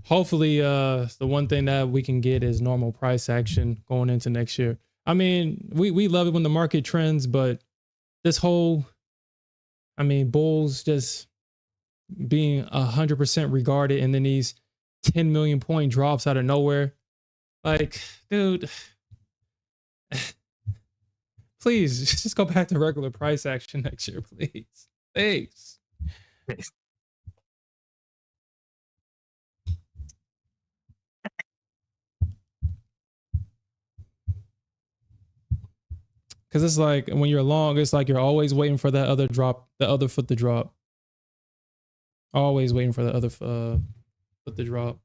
Speaker 1: hopefully, the one thing that we can get is normal price action going into next year. I mean, we love it when the market trends, but this whole, I mean, bulls just being 100% regarded and then these 10 million point drops out of nowhere. Like, dude, please just go back to regular price action next year, please. Thanks. Because it's like when you're long, it's like you're always waiting for that other drop, the other foot to drop. Always waiting for the other foot to drop.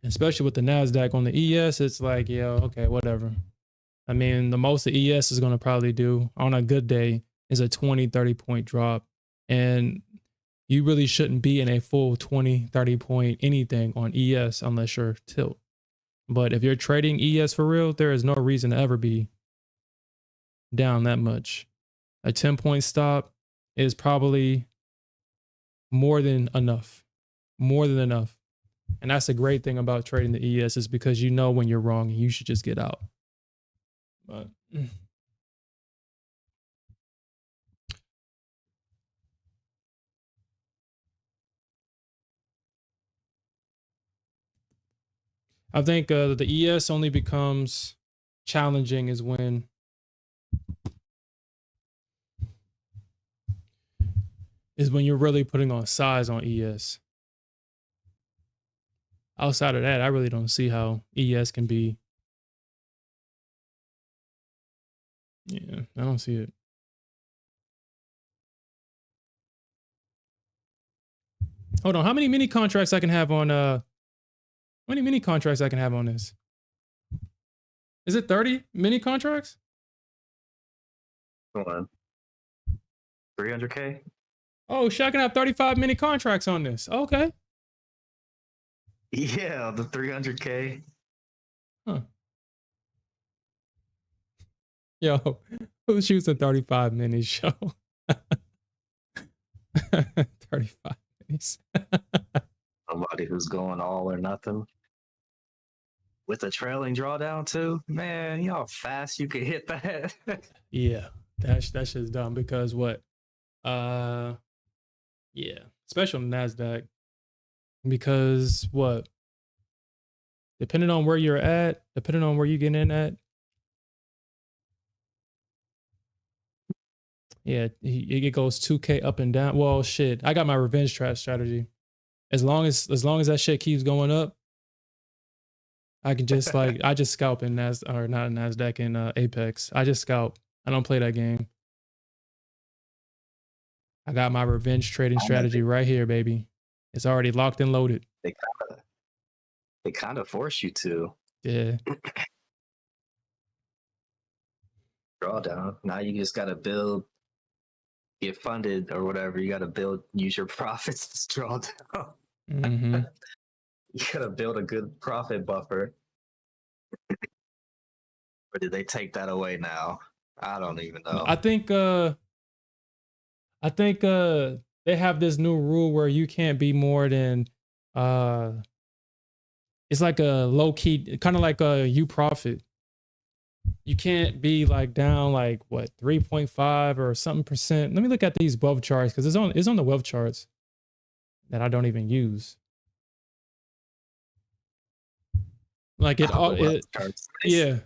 Speaker 1: Especially with the Nasdaq on the ES, it's like, yeah, okay, whatever. I mean, the most the ES is going to probably do on a good day is a 20, 30 point drop. And you really shouldn't be in a full 20, 30 point anything on ES unless you're tilt. But if you're trading ES for real, there is no reason to ever be down that much. A 10 point stop is probably more than enough. More than enough. And that's the great thing about trading the ES is because you know when you're wrong and you should just get out. But I think the ES only becomes challenging is when you're really putting on size on ES. Outside of that, I really don't see how ES can be. Yeah, I don't see it. Hold on, how many mini contracts I can have on how many mini contracts I can have on this? Is it 30 mini contracts?
Speaker 2: Hold on. 300K?
Speaker 1: Oh shit, I can have 35 mini contracts on this. Okay.
Speaker 2: Yeah, the 300K.
Speaker 1: Huh. Yo, who shoots a 35 mini show? 35 minis.
Speaker 2: Somebody who's going all or nothing. With a trailing drawdown too? Man, you know how fast you can hit that?
Speaker 1: Yeah, that shit's dumb because what? Yeah, especially on Nasdaq. Because what? Depending on where you're at, depending on where you get in at. Yeah, it goes 2K up and down. Well, shit, I got my revenge trap strategy. As long as that shit keeps going up, I can just like I just scalp in Nasdaq or not in Nasdaq in Apex. I just scalp. I don't play that game. I got my revenge trading strategy right here, baby. It's already locked and loaded.
Speaker 2: They kind of force you to.
Speaker 1: Yeah.
Speaker 2: Drawdown. Now you just gotta build, get funded or whatever. You gotta build, use your profits to draw down.
Speaker 1: Mm-hmm.
Speaker 2: You gotta build a good profit buffer. Or did they take that away now? I don't even know.
Speaker 1: I think they have this new rule where you can't be more than it's like a low key, kind of like a U profit. You can't be like down like what 3.5 or something percent. Let me look at these wealth charts because it's on the wealth charts that I don't even use. Like yeah.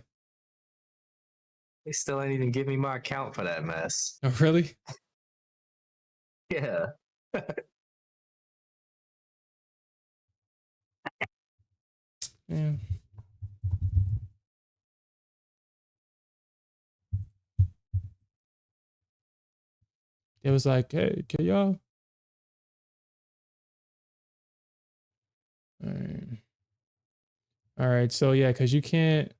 Speaker 2: They still ain't even give me my account for that mess.
Speaker 1: Oh, really?
Speaker 2: Yeah.
Speaker 1: Yeah. It was like, hey, can y'all? All right. So yeah, because you can't.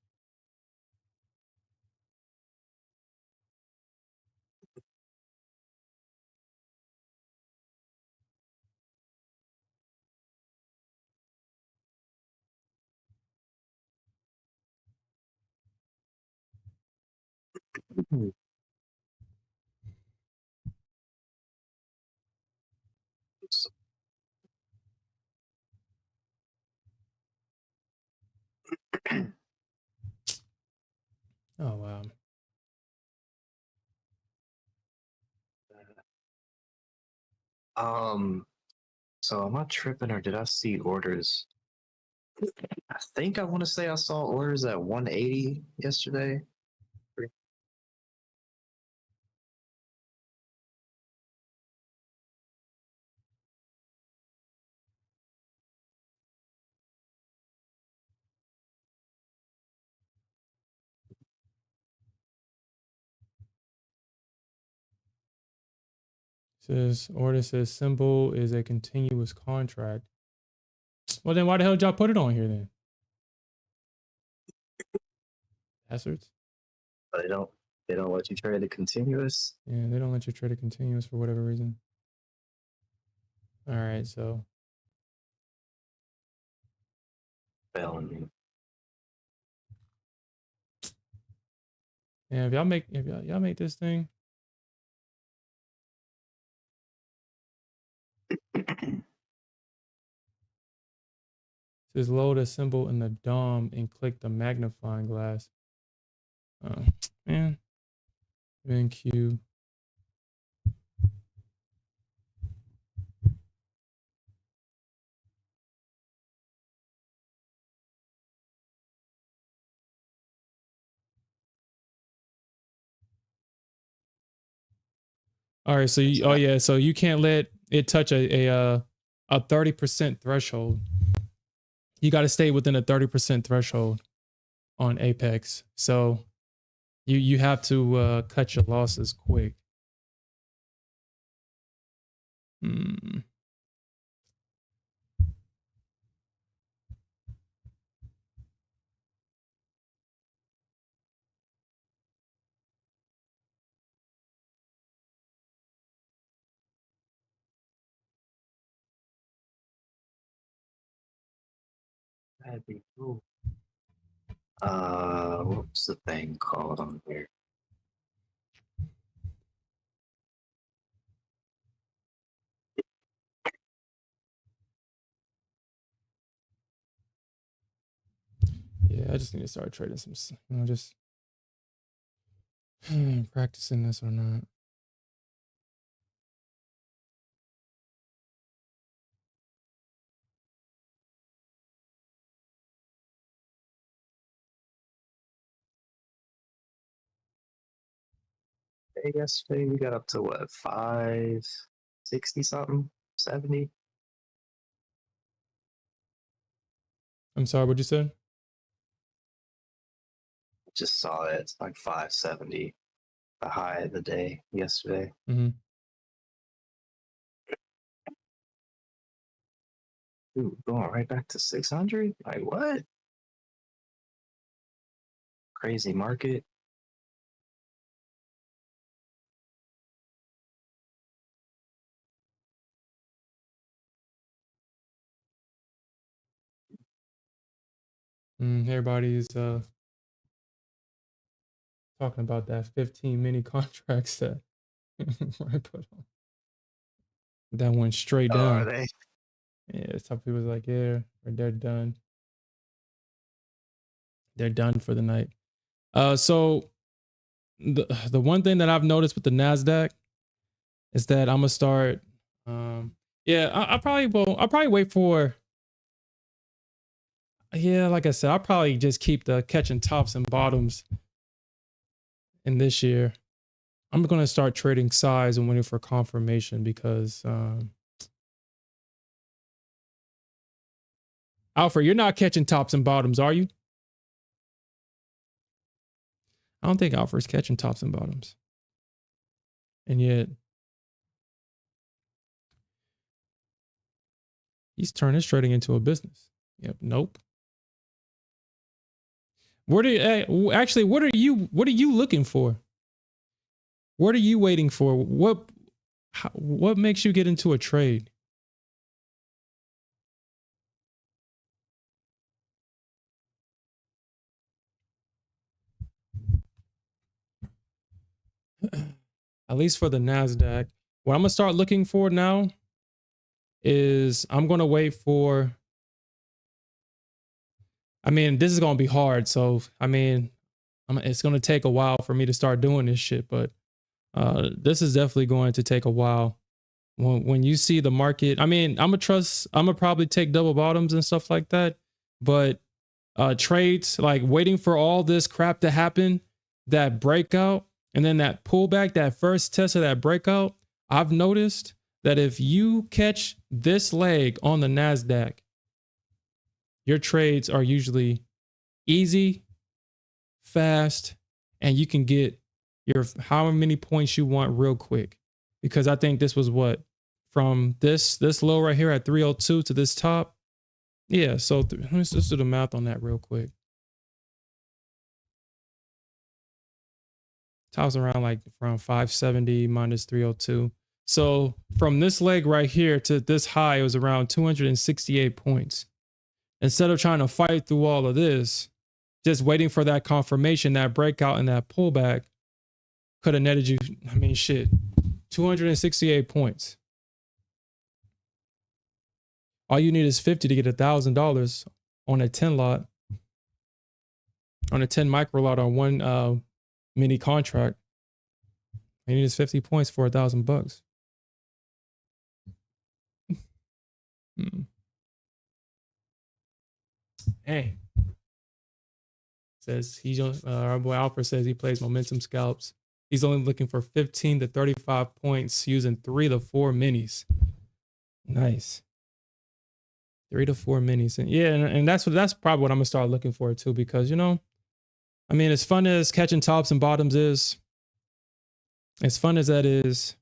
Speaker 1: Oh wow.
Speaker 2: So am I tripping or did I see orders? I think I want to say I saw orders at 180 yesterday.
Speaker 1: Says order says symbol is a continuous contract. Well then why the hell did y'all put it on here then? Bastards.
Speaker 2: But they don't let you trade the continuous.
Speaker 1: Yeah, they don't let you trade a continuous for whatever reason. All right, so
Speaker 2: Failing me.
Speaker 1: yeah, if y'all make this thing. Says load a symbol in the DOM and click the magnifying glass. Oh man. VenQ. All right, so you, oh yeah, so you can't let it touch a 30% threshold. You got to stay within a 30% threshold on Apex. So you have to cut your losses quick. Hmm.
Speaker 2: That'd be cool. What's the thing called on here?
Speaker 1: Yeah, I just need to start trading some, just practicing this or not.
Speaker 2: Yesterday we got up to what, 560 something, 70.
Speaker 1: I'm sorry, what'd you say?
Speaker 2: Just saw it. It's like 570, the high of the day yesterday.
Speaker 1: Mm-hmm.
Speaker 2: Ooh, going right back to 600? Like what? Crazy market.
Speaker 1: Everybody's talking about that 15 mini contracts that I put on. That went straight
Speaker 2: Oh, are
Speaker 1: down.
Speaker 2: they?
Speaker 1: Yeah, some people was like, yeah, or they're done. They're done for the night. So the one thing that I've noticed with the Nasdaq is that I'm gonna start. Yeah, I probably will. I'll probably wait for. Yeah, like I said, I'll probably just keep the catching tops and bottoms in this year. I'm gonna start trading size and waiting for confirmation because Alfred, you're not catching tops and bottoms, are you? I don't think Alfred's catching tops and bottoms. And yet He's turned his trading into a business. Yep. Nope. What are you, actually, what are you looking for? What are you waiting for? What makes you get into a trade? At least for the Nasdaq. What I'm gonna start looking for now is I'm gonna wait for. I mean, this is gonna be hard. So I mean, it's gonna take a while for me to start doing this shit. But this is definitely going to take a while. When you see the market, I mean, I'm gonna probably take double bottoms and stuff like that. But trades like waiting for all this crap to happen, that breakout, and then that pullback, that first test of that breakout, I've noticed that if you catch this leg on the Nasdaq, your trades are usually easy, fast, and you can get your how many points you want real quick. Because I think this was what, from this low right here at 302 to this top. Yeah, so let's just do the math on that real quick. Top's around like around 570 minus 302. So from this leg right here to this high, it was around 268 points. Instead of trying to fight through all of this, just waiting for that confirmation, that breakout and that pullback could have netted you, I mean, shit, 268 points. All you need is 50 to get $1,000 on a 10 lot, on a 10 micro lot on one mini contract. You need is 50 points for $1,000. Hey, says he's our boy Alfred says he plays momentum scalps. He's only looking for 15 to 35 points using 3 to 4 minis. Nice. 3 to 4 minis. And yeah, and that's probably what I'm gonna start looking for too, because I mean, as fun as catching tops and bottoms is, as fun as that is,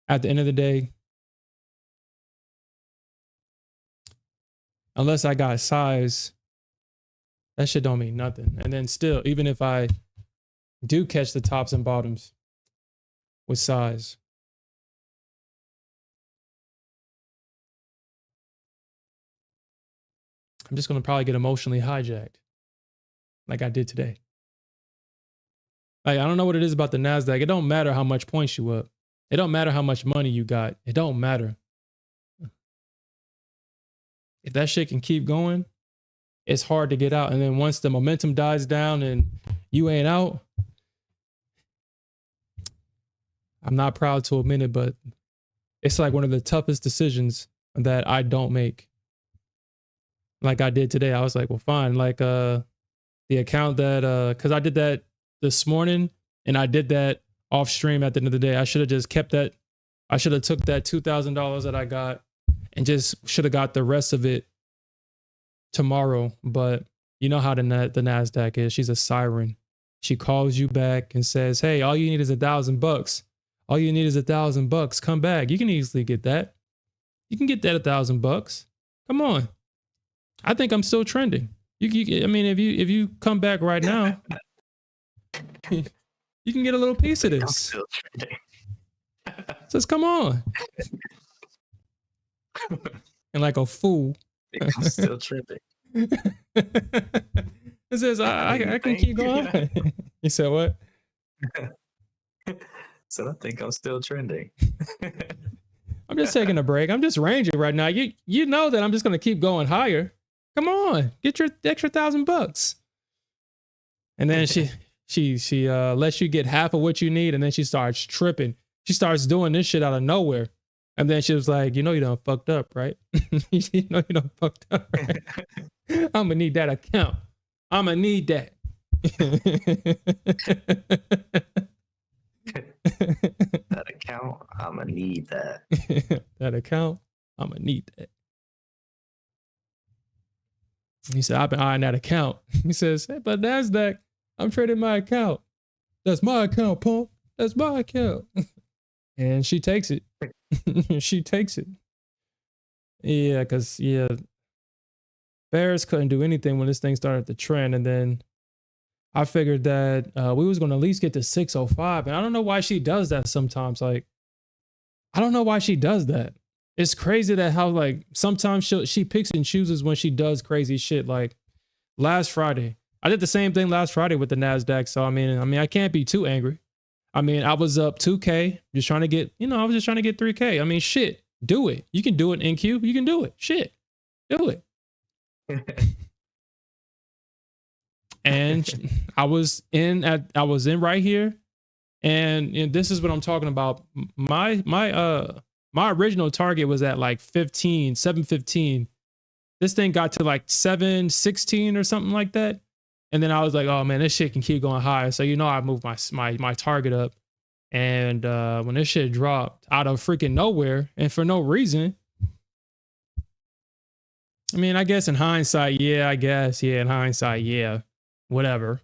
Speaker 1: at the end of the day, unless I got size, that shit don't mean nothing. And then still, even if I do catch the tops and bottoms with size, I'm just gonna probably get emotionally hijacked, like I did today. Like, I don't know what it is about the Nasdaq. It don't matter how much points you up. It don't matter how much money you got. It don't matter. If that shit can keep going, it's hard to get out. And then once the momentum dies down and you ain't out, I'm not proud to admit it, but it's like one of the toughest decisions that I don't make. Like I did today. I was like, well, fine. Like the account that, cause I did that this morning and I did that off stream at the end of the day. I should have just kept that. I should have took that $2,000 that I got and just should have got the rest of it tomorrow. But you know how the Nasdaq is. She's a siren. She calls you back and says, hey, all you need is $1,000. All you need is $1,000. Come back. You can easily get that. You can get that $1,000. Come on. I think I'm still trending. I mean, if you come back right now, you can get a little piece of this. I'm still trending. Says, come on. And like a fool.
Speaker 2: I'm still trending.
Speaker 1: It says, I can keep going. You said what?
Speaker 2: So I think I'm still trending.
Speaker 1: I'm just taking a break. I'm just ranging right now. You know that I'm just going to keep going higher. Come on, get your extra $1,000. And then she lets you get half of what you need, and then she starts tripping. She starts doing this shit out of nowhere. And then she was like, you done fucked up, right? You done fucked up, right? I'm gonna need that account. I'm gonna need that.
Speaker 2: That account, I'm gonna need that.
Speaker 1: That account, I'm gonna need that. He said, I've been eyeing that account. He says, hey, but Nasdaq, I'm trading my account. That's my account, punk. That's my account. And she takes it. She takes it. Yeah, because bears couldn't do anything when this thing started to trend, and then I figured that we was going to at least get to 605, and I don't know why she does that sometimes. Like, I don't know why she does that. It's crazy that how like sometimes she picks and chooses when she does crazy shit. Like last Friday, I did the same thing last Friday with the Nasdaq. So I mean, I can't be too angry. I mean, I was up 2K, just trying to get, I was just trying to get 3K. I mean, shit, do it. You can do it in Q. You can do it. Shit, do it. And I was in right here, and this is what I'm talking about. My original target was at like 715. This thing got to like 716 or something like that. And then I was like, oh man, this shit can keep going higher. So I moved my target up. And when this shit dropped out of freaking nowhere and for no reason. I mean, I guess in hindsight, yeah, in hindsight, yeah. Whatever.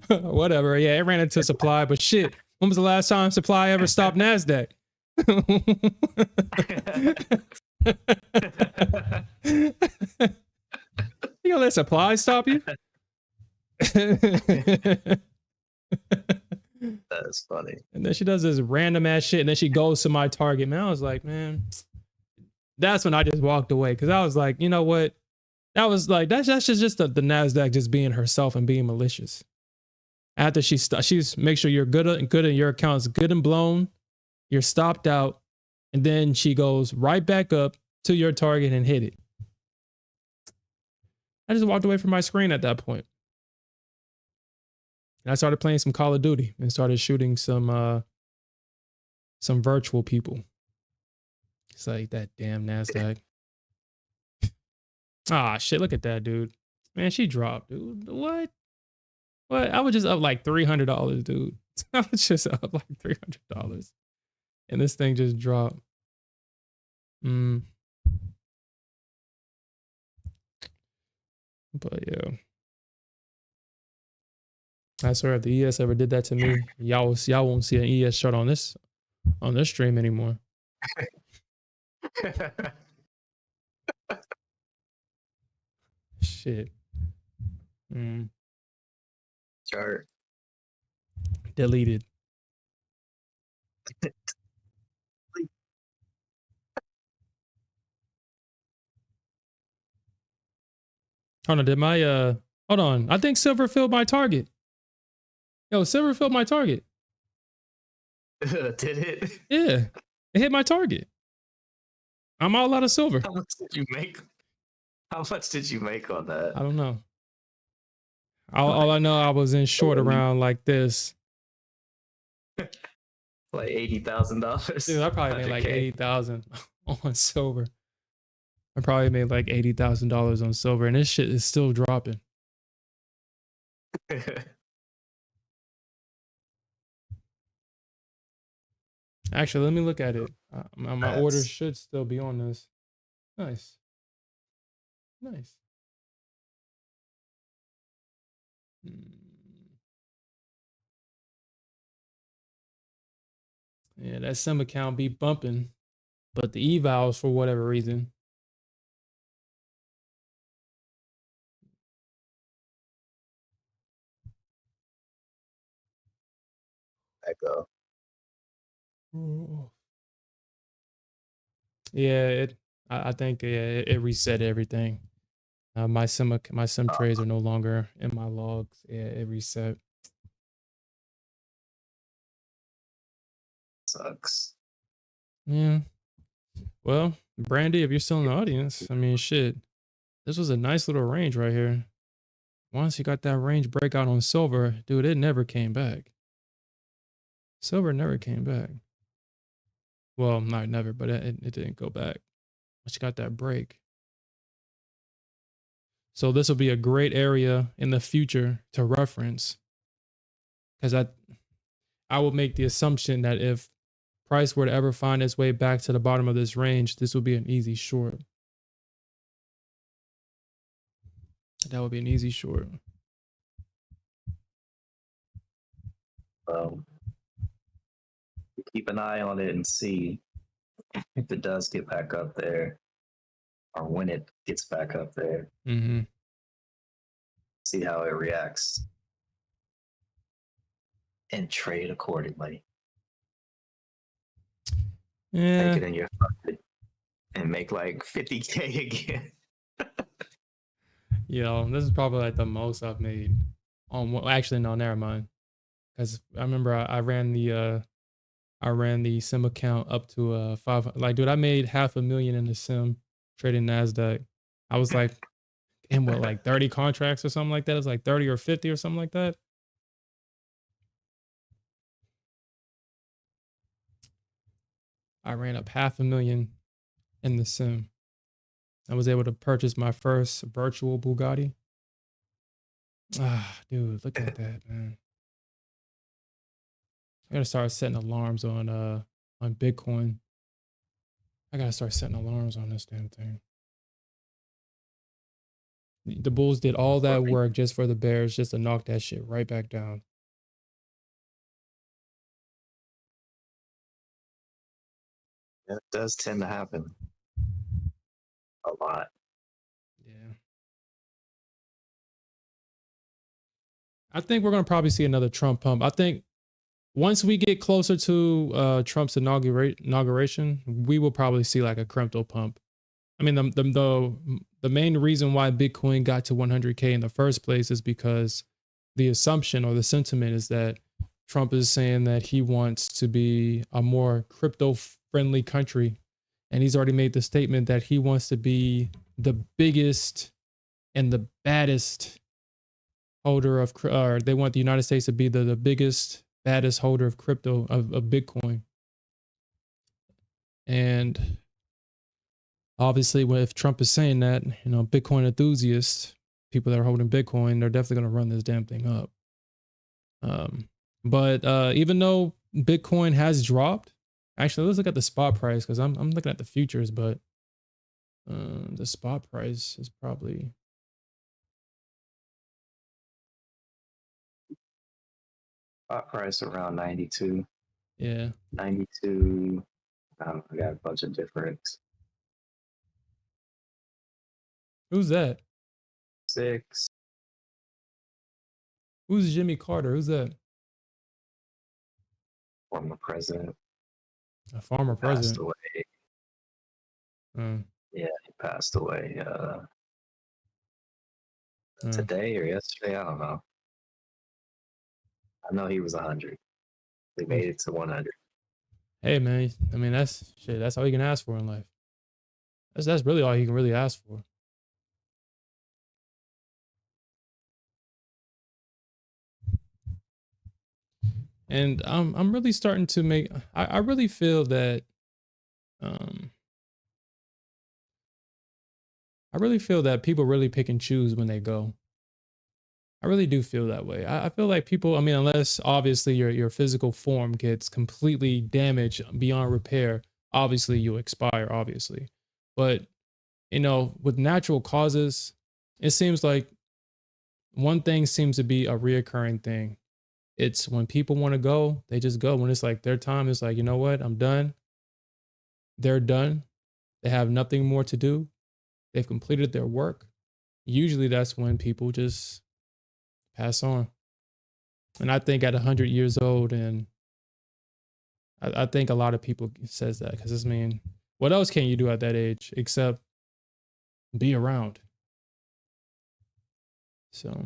Speaker 1: Whatever. Yeah, it ran into supply, but shit. When was the last time supply ever stopped Nasdaq? You gonna let supply stop you?
Speaker 2: That's funny.
Speaker 1: And then she does this random ass shit, and then she goes to my target. Man, I was like, man, that's when I just walked away, because I was like, you know what? That was like that's just the Nasdaq just being herself and being malicious. After she's make sure you're good and your account's good and blown, you're stopped out, and then she goes right back up to your target and hit it. I just walked away from my screen at that point. And I started playing some Call of Duty and started shooting some virtual people. It's like that damn Nasdaq. Ah, shit, look at that, dude. Man, she dropped, dude. What? I was just up like $300, dude. I was just up like $300. And this thing just dropped. But yeah. I swear if the ES ever did that to me, y'all won't see an ES chart on this stream anymore. Shit.
Speaker 2: Chart.
Speaker 1: Deleted. Hold on, hold on. I think silver filled my target. Yo, silver filled my target.
Speaker 2: Did it?
Speaker 1: Yeah. It hit my target. I'm all out of silver.
Speaker 2: How much did you make? How much did you make on that?
Speaker 1: I don't know. All I know, I was in short around like this.
Speaker 2: Like $80,000.
Speaker 1: Dude, I probably made like 80,000 on silver. I probably made like $80,000 on silver, and this shit is still dropping. Actually, let me look at it. My orders should still be on this. Nice. Nice. Yeah, that sim account be bumping, but the evals, for whatever reason.
Speaker 2: Echo.
Speaker 1: Yeah, I think it reset everything. My sim trades are no longer in my logs. Yeah, it reset.
Speaker 2: Sucks.
Speaker 1: Yeah. Well, Brandy, if you're still in the audience, I mean, shit, this was a nice little range right here. Once you got that range breakout on silver, dude, it never came back. Silver never came back. Well, not never, but it didn't go back. Once you got that break. So this will be a great area in the future to reference, because I will make the assumption that if price were to ever find its way back to the bottom of this range, this will be an easy short. That would be an easy short.
Speaker 2: keep an eye on it and see if it does get back up there, or when it gets back up there.
Speaker 1: Mm-hmm.
Speaker 2: See how it reacts and trade accordingly.
Speaker 1: Yeah.
Speaker 2: Take it in your pocket and make like 50K again.
Speaker 1: Yo, this is probably like the most I've made on. Well, actually, no, never mind. Because I remember I ran the sim account up to 5. Like, dude, I made $500,000 in the sim trading Nasdaq. I was like in what, like 30 contracts or something like that. It was like 30 or 50 or something like that. I ran up $500,000 in the sim. I was able to purchase my first virtual Bugatti. Ah, dude, look at that, man. I gotta start setting alarms on Bitcoin. I gotta start setting alarms on this damn thing. The Bulls did all that work just for the Bears, just to knock that shit right back down.
Speaker 2: It does tend to happen a lot.
Speaker 1: Yeah. I think we're gonna probably see another Trump pump. I think once we get closer to Trump's inauguration, we will probably see like a crypto pump. I mean, the main reason why Bitcoin got to 100K in the first place is because the assumption or the sentiment is that Trump is saying that he wants to be a more crypto friendly country. And he's already made the statement that he wants to be the biggest and the baddest holder of, or they want the United States to be the biggest, baddest holder of crypto, of Bitcoin. And obviously, if Trump is saying that, Bitcoin enthusiasts, people that are holding Bitcoin, they're definitely going to run this damn thing up. But even though Bitcoin has dropped, actually, let's look at the spot price because I'm looking at the futures, but the spot price is probably.
Speaker 2: Spot price around 92.
Speaker 1: Yeah.
Speaker 2: 92. I got a bunch of different.
Speaker 1: Who's that?
Speaker 2: 6.
Speaker 1: Who's Jimmy Carter? Who's that?
Speaker 2: Former president.
Speaker 1: A former
Speaker 2: Passed
Speaker 1: president.
Speaker 2: Away. Yeah, he passed away today or yesterday. I don't know. I know he was 100. They made it to 100.
Speaker 1: Hey man, I mean that's shit. That's all you can ask for in life. That's really all you can really ask for. And I'm really starting to make. I really feel that. I really feel that people really pick and choose when they go. I really do feel that way. I feel like people. I mean, unless obviously your physical form gets completely damaged beyond repair, obviously you expire. Obviously, but with natural causes, it seems like one thing seems to be a reoccurring thing. It's when people want to go, they just go. When it's like their time, it's like, you know what? I'm done. They're done. They have nothing more to do. They've completed their work. Usually that's when people just pass on. And I think at 100 years old, and I think a lot of people says that because I mean, what else can you do at that age except be around? So,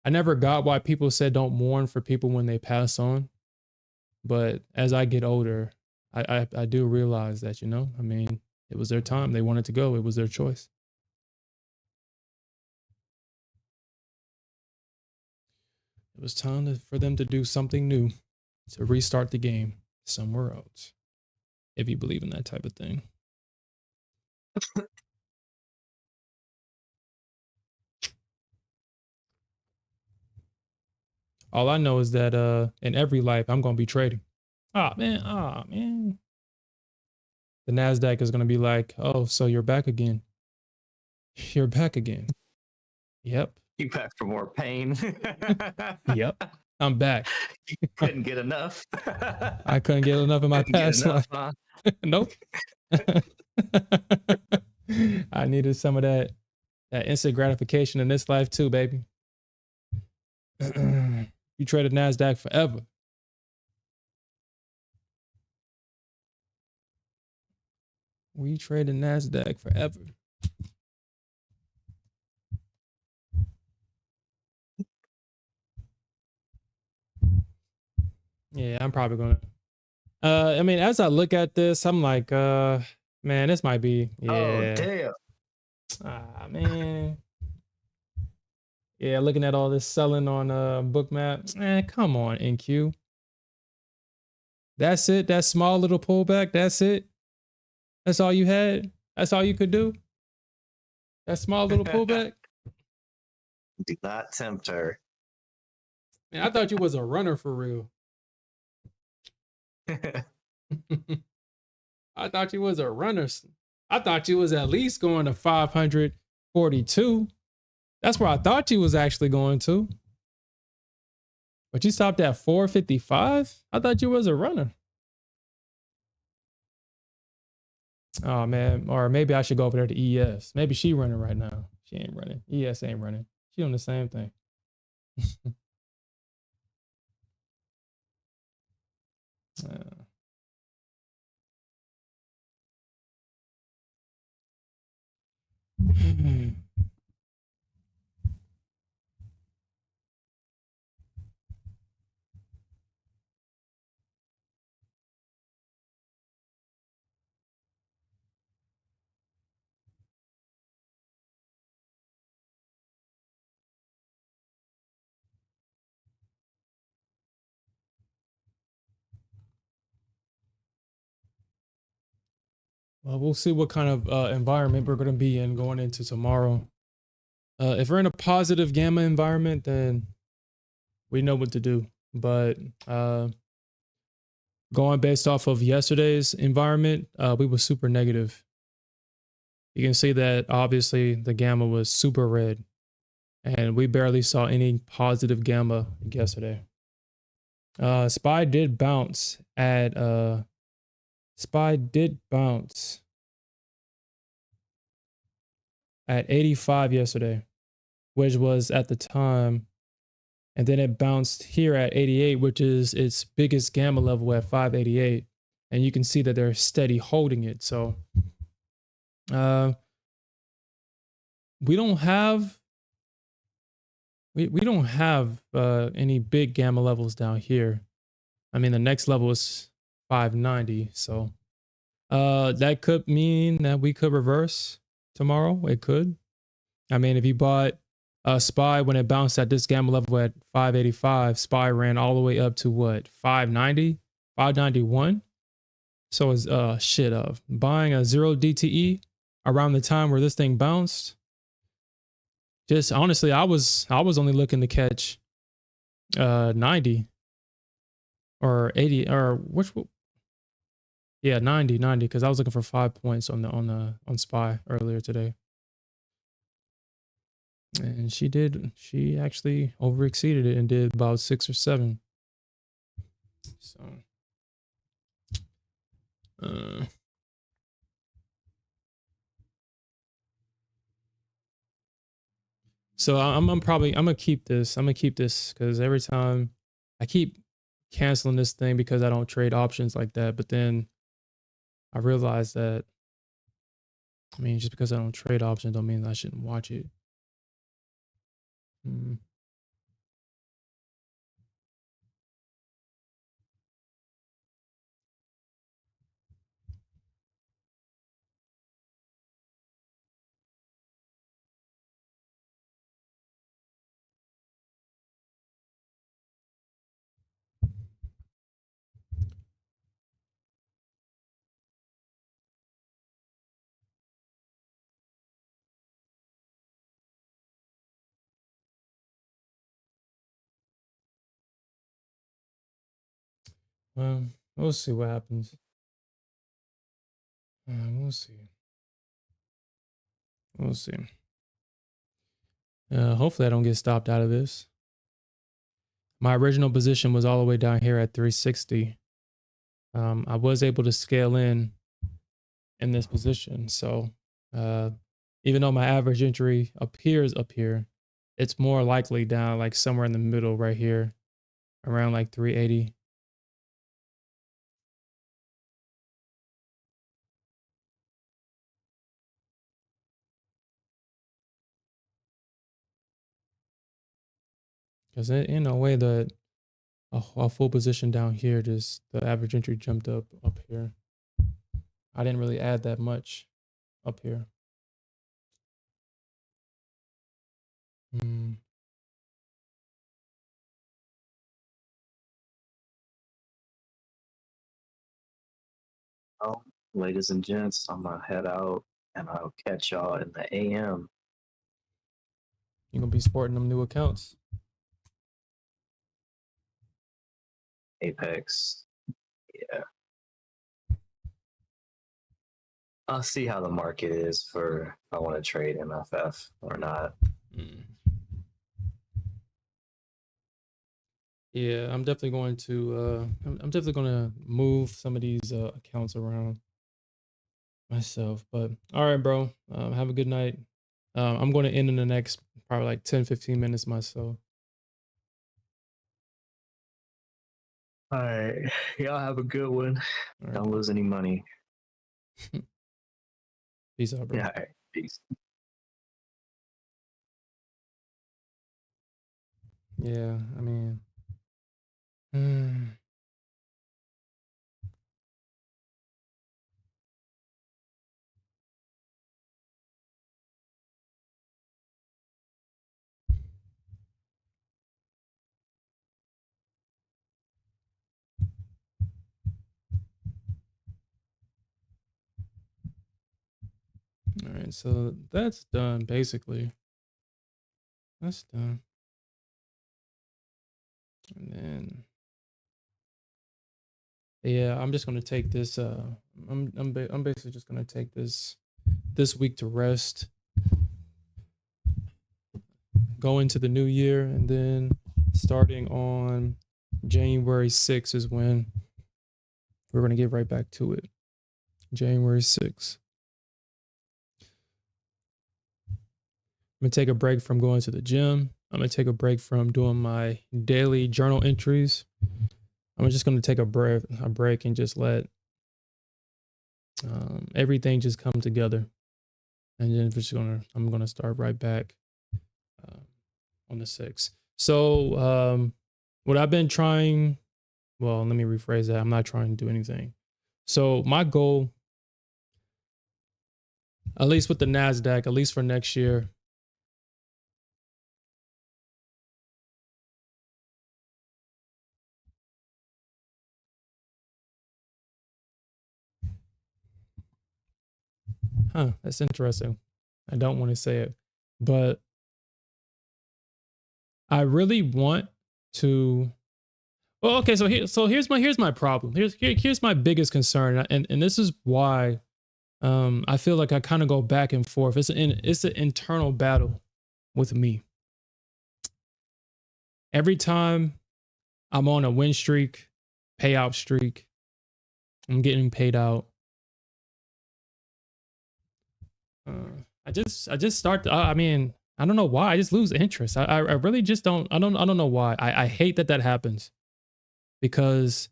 Speaker 1: I never got why people said don't mourn for people when they pass on. But as I get older, I do realize that, I mean, it was their time. They wanted to go. It was their choice. It was time for them to do something new, to restart the game somewhere else, if you believe in that type of thing. All I know is that in every life, I'm going to be trading. Oh, man. The Nasdaq is going to be like, oh, so you're back again. You're back again. Yep.
Speaker 2: You back for more pain.
Speaker 1: Yep. I'm back.
Speaker 2: You couldn't get enough.
Speaker 1: I couldn't get enough in my
Speaker 2: Couldn't get
Speaker 1: past
Speaker 2: enough,
Speaker 1: life.
Speaker 2: huh?
Speaker 1: Nope. I needed some of that instant gratification in this life too, baby. You traded Nasdaq forever. We traded Nasdaq forever. Yeah, I'm probably gonna. I mean, as I look at this, I'm like, man, this might be.
Speaker 2: Oh,
Speaker 1: Yeah.
Speaker 2: damn.
Speaker 1: Ah, man. Yeah, looking at all this selling on Bookmap. Man, come on, NQ. That's it. That small little pullback. That's it. That's all you had. That's all you could do. That small little pullback.
Speaker 2: Do not tempt her.
Speaker 1: Man, I thought you was a runner for real. I thought you was a runner. I thought you was at least going to 542. That's where I thought you was actually going to. But you stopped at 455? I thought you was a runner. Oh man, or maybe I should go over there to ES. Maybe she running right now. She ain't running. ES ain't running. She doing the same thing. Well, we'll see what kind of environment we're going to be in going into tomorrow. If we're in a positive gamma environment, then we know what to do. But going based off of yesterday's environment, we were super negative. You can see that obviously the gamma was super red, and we barely saw any positive gamma yesterday. SPY did bounce at 85 yesterday, which was at the time, and then it bounced here at 88, which is its biggest gamma level at 588, and you can see that they're steady holding it. So we don't have any big gamma levels down here. I mean, the next level is 590, so that could mean that we could reverse tomorrow. It could. I mean, if you bought SPY when it bounced at this gamma level at 585, SPY ran all the way up to what, 590, 591. So it's shit of buying a 0 DTE around the time where this thing bounced. Just honestly, I was only looking to catch 90 or 80 or which. Yeah, 90 because I was looking for 5 points on SPY earlier today. And she actually overexceeded it and did about 6 or 7. So I'm gonna keep this. I'm gonna keep this because every time I keep canceling this thing because I don't trade options like that. But then I realized that, I mean, just because I don't trade options don't mean I shouldn't watch it. We'll see what happens. We'll see. We'll see. Hopefully I don't get stopped out of this. My original position was all the way down here at 360. I was able to scale in this position. So even though my average entry appears up here, it's more likely down like somewhere in the middle right here, around like 380. Because in a way that a full position down here, just the average entry jumped up here. I didn't really add that much up here.
Speaker 2: Well, ladies and gents, I'm gonna head out and I'll catch y'all in the AM.
Speaker 1: You're gonna be sporting them new accounts.
Speaker 2: Apex. Yeah. I'll see how the market is for if I want to trade MFF or not.
Speaker 1: Yeah, I'm definitely going to I'm definitely gonna move some of these accounts around myself. But all right, bro. Have a good night. I'm going to end in the next probably like 10-15 minutes myself.
Speaker 2: All right. Y'all have a good one.
Speaker 1: All
Speaker 2: Don't lose any money.
Speaker 1: Peace out, bro.
Speaker 2: Yeah, all right. Peace.
Speaker 1: Yeah, I mean, all right, so that's done basically. That's done. And then yeah, I'm just gonna take this. I'm basically just gonna take this week to rest, go into the new year, and then starting on January 6th is when we're gonna get right back to it. January 6th. I'm gonna take a break from going to the gym. I'm gonna take a break from doing my daily journal entries. I'm just gonna take a break and just let everything just come together. And then I'm gonna start right back on the 6th. So what I've been trying, well, let me rephrase that. I'm not trying to do anything. So my goal, at least with the Nasdaq, at least for next year, that's interesting. I don't want to say it, but I really want to. Well, okay, so here's my problem. Here's my biggest concern, and this is why I feel like I kind of go back and forth. It's an internal battle with me. Every time I'm on a win streak, payout streak, I'm getting paid out. I just start. I mean, I don't know why. I just lose interest. I really just don't. I don't know why. I hate that happens, because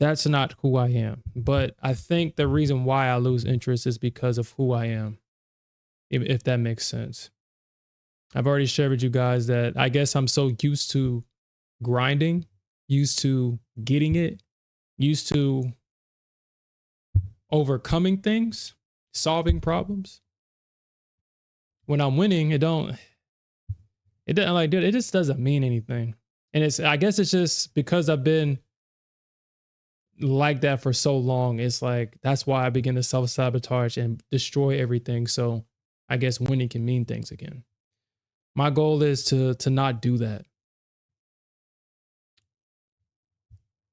Speaker 1: that's not who I am. But I think the reason why I lose interest is because of who I am, if that makes sense. I've already shared with you guys that I guess I'm so used to grinding, used to getting it, used to overcoming things, solving problems. When I'm winning, it doesn't like, dude, it just doesn't mean anything. And I guess it's just because I've been like that for so long. It's like, that's why I begin to self-sabotage and destroy everything. So I guess winning can mean things again. My goal is to not do that.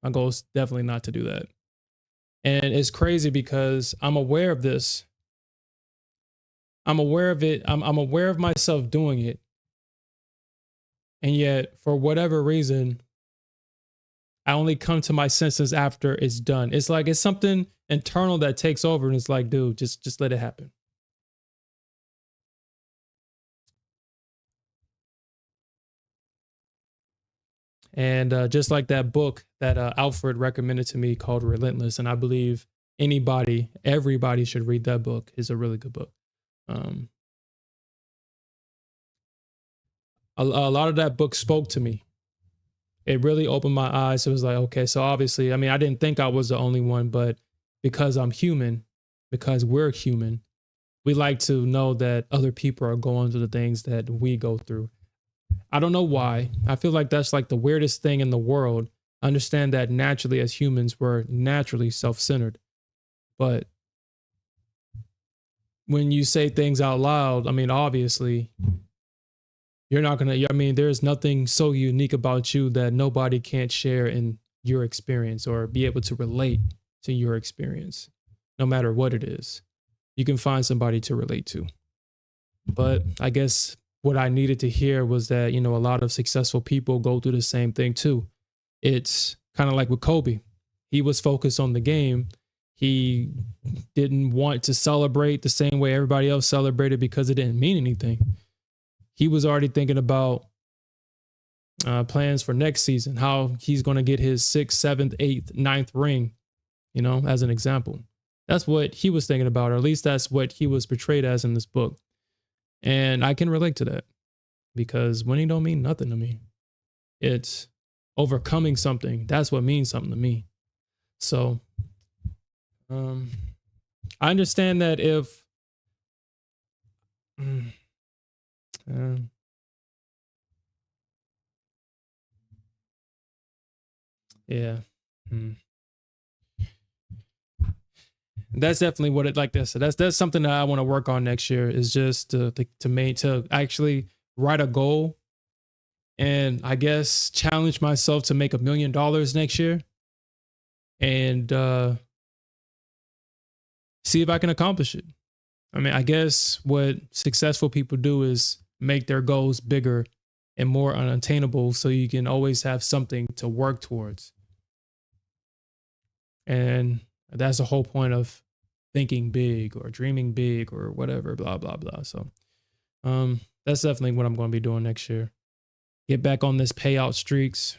Speaker 1: My goal is definitely not to do that. And it's crazy because I'm aware of this. I'm aware of it. I'm aware of myself doing it. And yet, for whatever reason, I only come to my senses after it's done. It's like it's something internal that takes over, and it's like, dude, just let it happen. And just like that book that Alfred recommended to me called Relentless, and I believe everybody should read that book. It's a really good book. A lot of that book spoke to me. It really opened my eyes. It was like, okay, so obviously, I mean, I didn't think I was the only one, but because I'm human, because we're human, we like to know that other people are going through the things that we go through. I don't know why. I feel like that's like the weirdest thing in the world. I understand that naturally as humans, we're naturally self-centered. But when you say things out loud, I mean, obviously, you're not going to, I mean, there's nothing so unique about you that nobody can't share in your experience or be able to relate to your experience, no matter what it is. You can find somebody to relate to. But I guess what I needed to hear was that, you know, a lot of successful people go through the same thing too. It's kind of like with Kobe. He was focused on the game. He didn't want to celebrate the same way everybody else celebrated because it didn't mean anything. He was already thinking about plans for next season, how he's going to get his 6th, 7th, 8th, 9th ring, you know, as an example. That's what he was thinking about, or at least that's what he was portrayed as in this book. And I can relate to that because winning don't mean nothing to me. It's overcoming something. That's what means something to me. So I understand that if yeah. That's definitely what it like this. So that's something that I want to work on next year is just to actually write a goal and I guess challenge myself to make $1 million next year and see if I can accomplish it. I mean, I guess what successful people do is make their goals bigger and more unattainable so you can always have something to work towards. And that's the whole point of thinking big or dreaming big or whatever, blah, blah, blah. So that's definitely what I'm going to be doing next year. Get back on this payout streaks,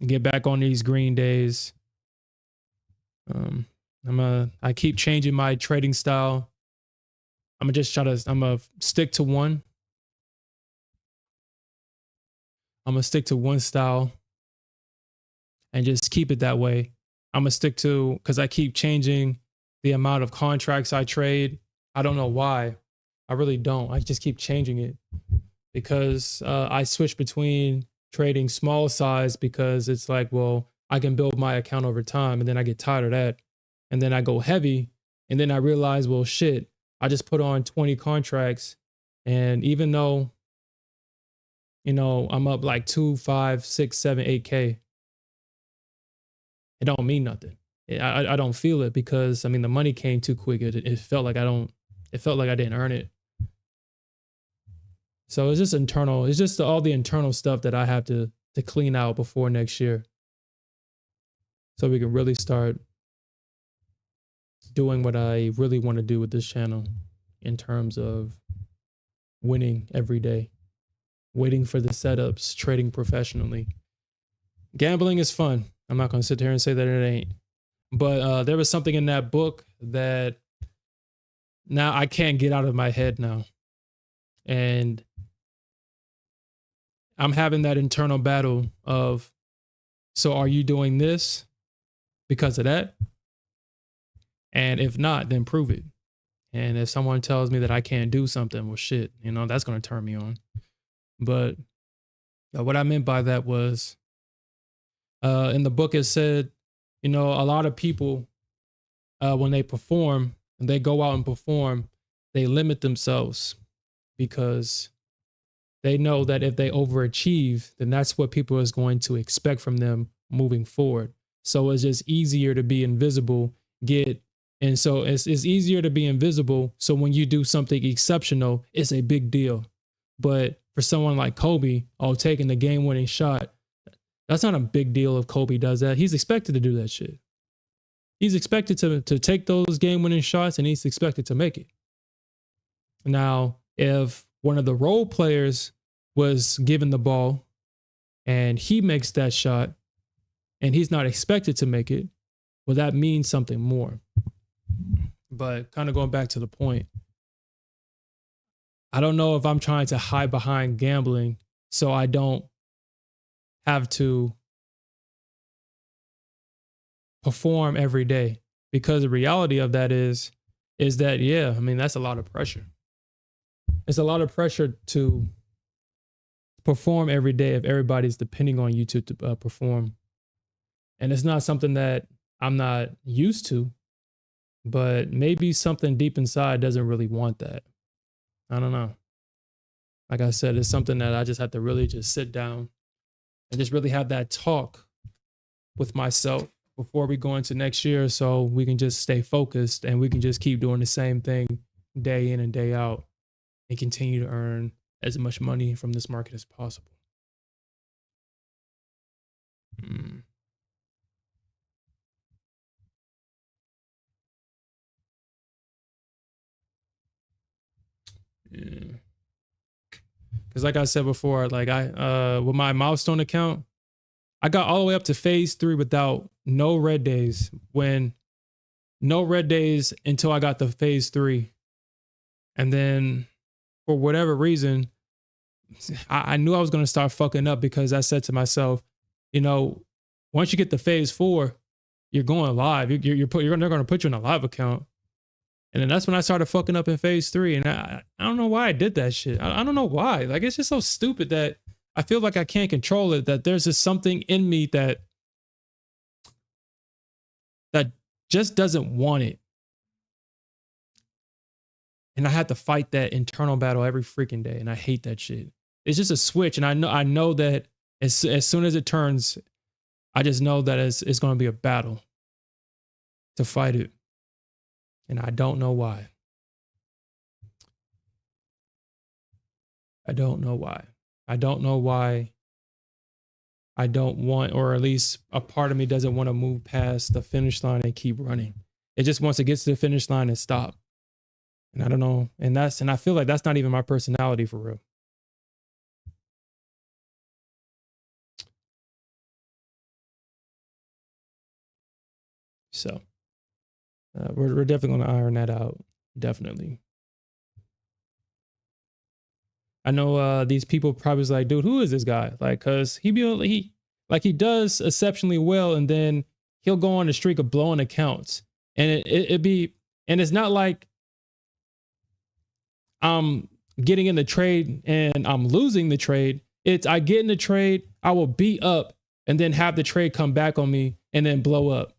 Speaker 1: get back on these green days. I keep changing my trading style. I'm going to stick to one. I'm going to stick to one style and just keep it that way. I'm going to stick to, because I keep changing the amount of contracts I trade. I don't know why. I really don't. I just keep changing it because I switch between trading small size because it's like, well, I can build my account over time and then I get tired of that. And then I go heavy and then I realize, well, shit, I just put on 20 contracts. And even though, you know, I'm up like 2, 5, 6, 7, 8K, it don't mean nothing. I don't feel it because I mean the money came too quick. It felt like it felt like I didn't earn it. So it's just internal. It's just all the internal stuff that I have to clean out before next year. So we can really start doing what I really want to do with this channel in terms of winning every day, waiting for the setups, trading professionally. Gambling is fun. I'm not going to sit here and say that it ain't. But there was something in that book that now I can't get out of my head now. And I'm having that internal battle of, so are you doing this because of that? And if not, then prove it. And if someone tells me that I can't do something, well, shit, you know, that's going to turn me on. But what I meant by that was, in the book, it said, you know, a lot of people, when they perform and they go out and perform, they limit themselves because they know that if they overachieve, then that's what people is going to expect from them moving forward. So it's just easier to be invisible, and so it's easier to be invisible. So when you do something exceptional, it's a big deal. But for someone like Kobe, taking the game-winning shot, that's not a big deal if Kobe does that. He's expected to do that shit. He's expected to take those game-winning shots, and he's expected to make it. Now, if one of the role players was given the ball and he makes that shot and he's not expected to make it, well, that means something more. But kind of going back to the point, I don't know if I'm trying to hide behind gambling so I don't have to perform every day, because the reality of that is that, yeah, I mean, that's a lot of pressure. It's a lot of pressure to perform every day if everybody's depending on you to perform. And it's not something that I'm not used to, but maybe something deep inside doesn't really want that. I don't know. Like I said, it's something that I just have to really just sit down and just really have that talk with myself before we go into next year, so we can just stay focused and we can just keep doing the same thing day in and day out and continue to earn as much money from this market as possible. Yeah. Because like I said before, like with my milestone account, I got all the way up to phase 3 without no red days. No red days until I got to phase 3. And then for whatever reason, I knew I was going to start fucking up, because I said to myself, you know, once you get to phase 4, you're going live. They're going to put you in a live account. And then that's when I started fucking up in phase 3. And I don't know why I did that shit. I don't know why. Like, it's just so stupid that I feel like I can't control it, that there's just something in me that just doesn't want it. And I had to fight that internal battle every freaking day. And I hate that shit. It's just a switch. And I know that as soon as it turns, I just know that it's going to be a battle to fight it. And I don't know why. I don't know why. I don't know why I don't want, or at least a part of me doesn't want to move past the finish line and keep running. It just wants to get to the finish line and stop. And I don't know. And I feel like that's not even my personality for real. So we're definitely going to iron that out. Definitely. I know these people probably was like, dude, who is this guy? Like, cause he does exceptionally well, and then he'll go on a streak of blowing accounts, and it's not like I'm getting in the trade and I'm losing the trade. It's I get in the trade, I will beat up, and then have the trade come back on me and then blow up.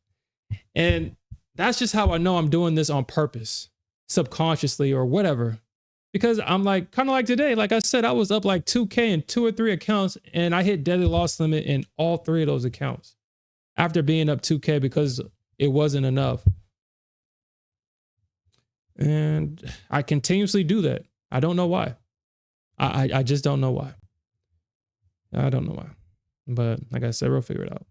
Speaker 1: And that's just how I know I'm doing this on purpose, subconsciously or whatever. Because I'm like, kind of like today, like I said, I was up like 2K in 2 or 3 accounts, and I hit deadly loss limit in all 3 of those accounts after being up 2K because it wasn't enough. And I continuously do that. I don't know why. I just don't know why. I don't know why. But like I said, we'll figure it out.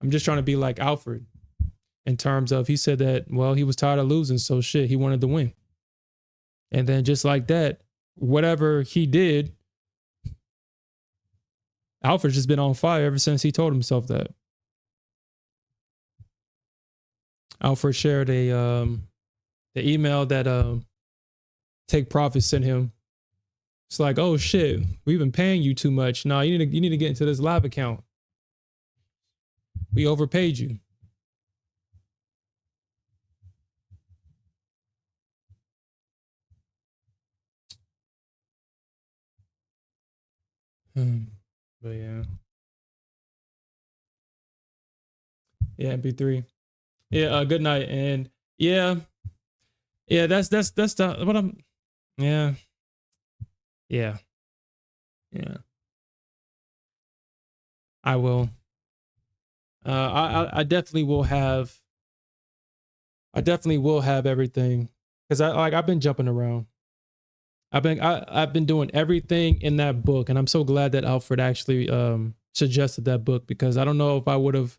Speaker 1: I'm just trying to be like Alfred. In terms of, he said that, well, he was tired of losing, so shit, he wanted to win. And then just like that, whatever he did, Alfred's just been on fire ever since he told himself that. Alfred shared the email that Take Profit sent him. It's like, oh shit, we've been paying you too much. No, you need to get into this live account. We overpaid you. But yeah. Yeah, MP3. Yeah, good night. And yeah, that's the what I'm yeah. Yeah. I will. I definitely will have I definitely will have everything because I've been jumping around. I've been doing everything in that book, and I'm so glad that Alfred actually suggested that book, because I don't know if I would have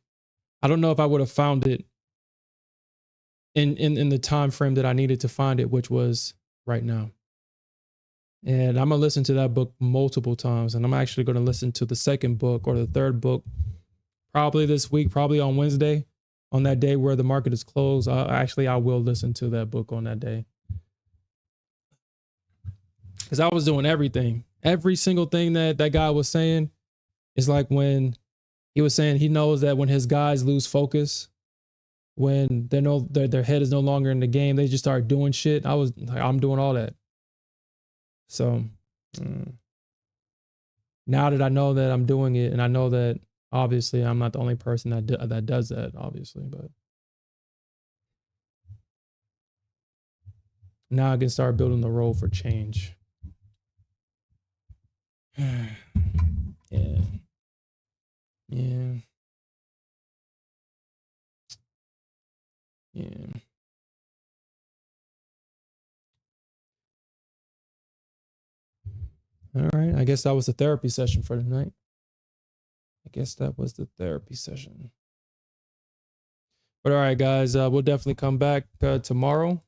Speaker 1: found it in the time frame that I needed to find it, which was right now. And I'm gonna listen to that book multiple times, and I'm actually gonna listen to the second book or the third book probably this week, probably on Wednesday, on that day where the market is closed. I will listen to that book on that day. Because I was doing everything. Every single thing that guy was saying is like when he was saying he knows that when his guys lose focus, when their head is no longer in the game, they just start doing shit. I'm doing all that. So now that I know that I'm doing it, and I know that obviously I'm not the only person that does that, obviously, but now I can start building the role for change. Yeah. Yeah. Yeah. All right. I guess that was the therapy session for tonight. But all right, guys, we'll definitely come back tomorrow.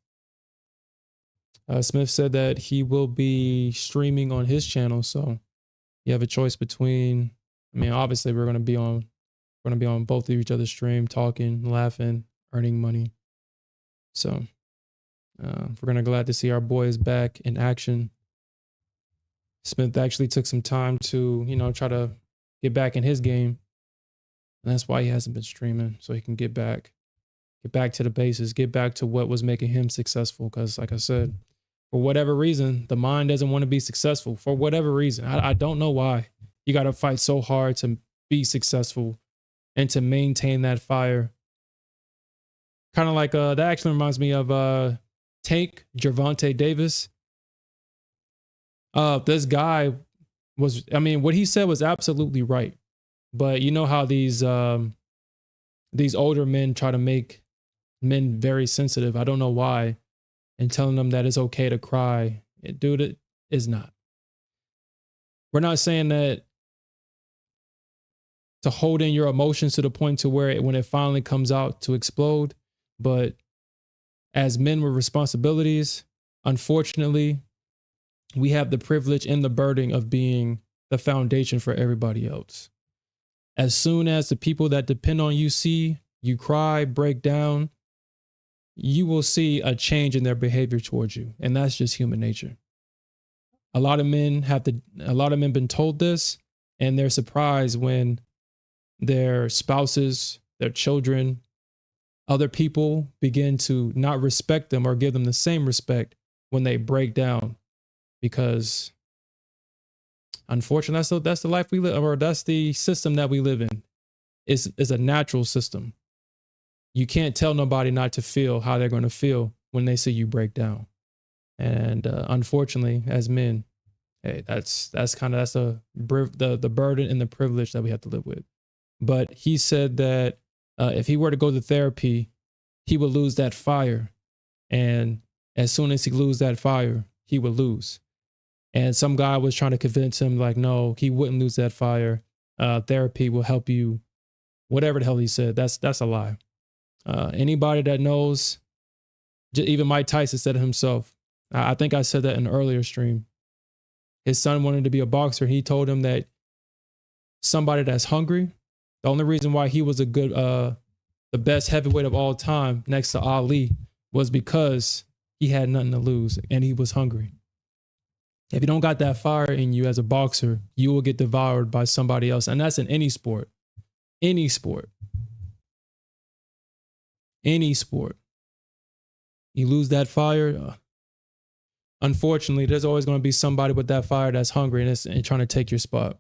Speaker 1: Smith said that he will be streaming on his channel, so you have a choice between. I mean, obviously, we're gonna be on both of each other's stream, talking, laughing, earning money. So we're gonna glad to see our boys back in action. Smith actually took some time to, try to get back in his game. And that's why he hasn't been streaming, so he can get back to the basics, get back to what was making him successful. Because like I said, for whatever reason, the mind doesn't want to be successful. For whatever reason, I don't know why. You got to fight so hard to be successful and to maintain that fire. Kind of like that actually reminds me of Tank Gervonta Davis. This guy what he said was absolutely right. But you know how these older men try to make men very sensitive. I don't know why. And telling them that it's okay to cry. Dude, it is not. We're not saying that to hold in your emotions to the point to where when it finally comes out to explode. But as men with responsibilities, unfortunately, we have the privilege and the burden of being the foundation for everybody else. As soon as the people that depend on you see you cry, break down, you will see a change in their behavior towards you. And that's just human nature. A lot of men been told this, and they're surprised when their spouses, their children, other people begin to not respect them or give them the same respect when they break down. Because unfortunately, that's the life we live, or that's the system that we live in. It's a natural system. You can't tell nobody not to feel how they're going to feel when they see you break down. And unfortunately, as men, hey, that's the burden and the privilege that we have to live with. But he said that if he were to go to therapy, he would lose that fire. And as soon as he loses that fire, he would lose. And some guy was trying to convince him, like, no, he wouldn't lose that fire. Therapy will help you. Whatever the hell he said, that's a lie. Anybody that knows, even Mike Tyson said it himself. I think I said that in an earlier stream. His son wanted to be a boxer. He told him that somebody that's hungry, the only reason why he was the best heavyweight of all time next to Ali was because he had nothing to lose and he was hungry. If you don't got that fire in you as a boxer, you will get devoured by somebody else. And that's in any sport. Any sport. Any sport. You lose that fire. Unfortunately, there's always going to be somebody with that fire that's hungry and trying to take your spot.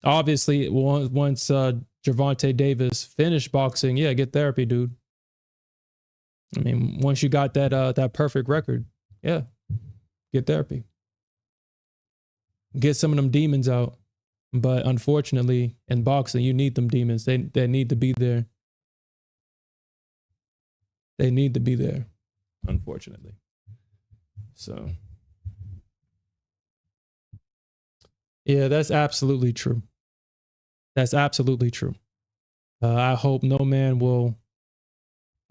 Speaker 1: Obviously, once Gervonta Davis finished boxing, yeah, get therapy, dude. I mean, once you got that perfect record, yeah, get therapy. Get some of them demons out. But unfortunately, in boxing, you need them demons. They need to be there. They need to be there, unfortunately. So, yeah, that's absolutely true. That's absolutely true. I hope no man will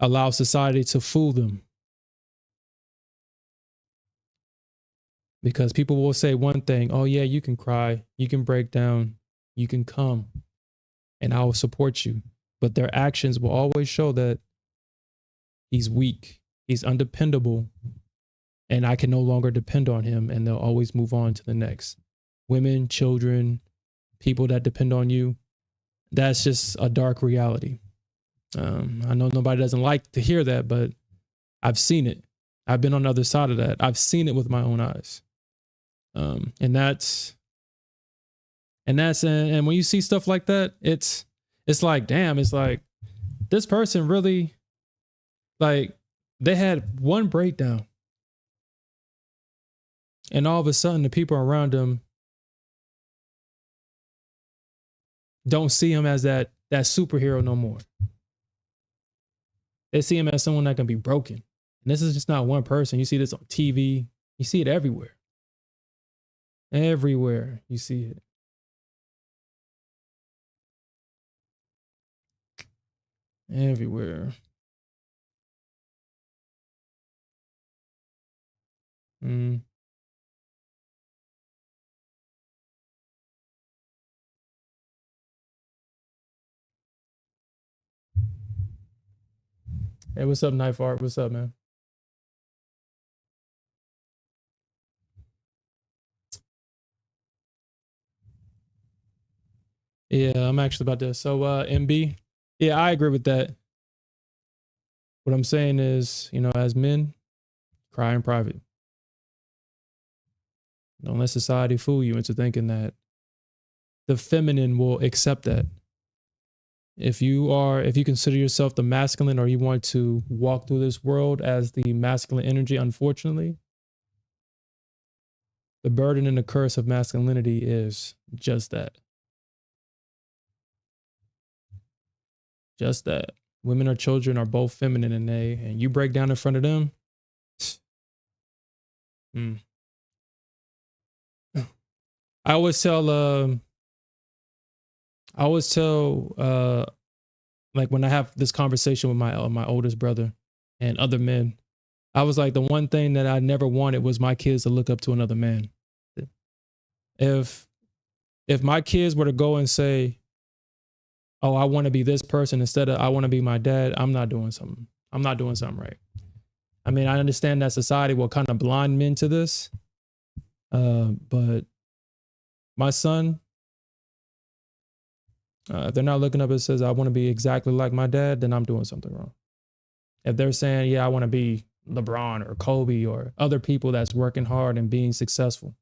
Speaker 1: allow society to fool them. Because people will say one thing, oh yeah, you can cry, you can break down, you can come, and I will support you. But their actions will always show that he's weak, he's undependable, and I can no longer depend on him, and they'll always move on to the next. Women, children, people that depend on you, that's just a dark reality. I know nobody doesn't like to hear that, but I've seen it. I've been on the other side of that. I've seen it with my own eyes. And when you see stuff like that, it's like, damn, it's like this person really, like, they had one breakdown and all of a sudden the people around them don't see him as that superhero no more. They see him as someone that can be broken. And this is just not one person. You see this on TV. You see it everywhere. Everywhere you see it. Everywhere. Hey, what's up, Knife Art? What's up, man? Yeah, I'm actually about to. So, MB, yeah, I agree with that. What I'm saying is, as men, cry in private. Don't let society fool you into thinking that the feminine will accept that. If you consider yourself the masculine, or you want to walk through this world as the masculine energy, unfortunately, the burden and the curse of masculinity is just that. Just that. Women or children are both feminine, and you break down in front of them. I always tell, like, when I have this conversation with my oldest brother and other men, I was like, the one thing that I never wanted was my kids to look up to another man. If my kids were to go and say, oh, I want to be this person instead of I want to be my dad, I'm not doing something right. I mean, I understand that society will kind of blind men to this. But my son, if they're not looking up and says, I want to be exactly like my dad, then I'm doing something wrong. If they're saying, yeah, I want to be LeBron or Kobe or other people that's working hard and being successful,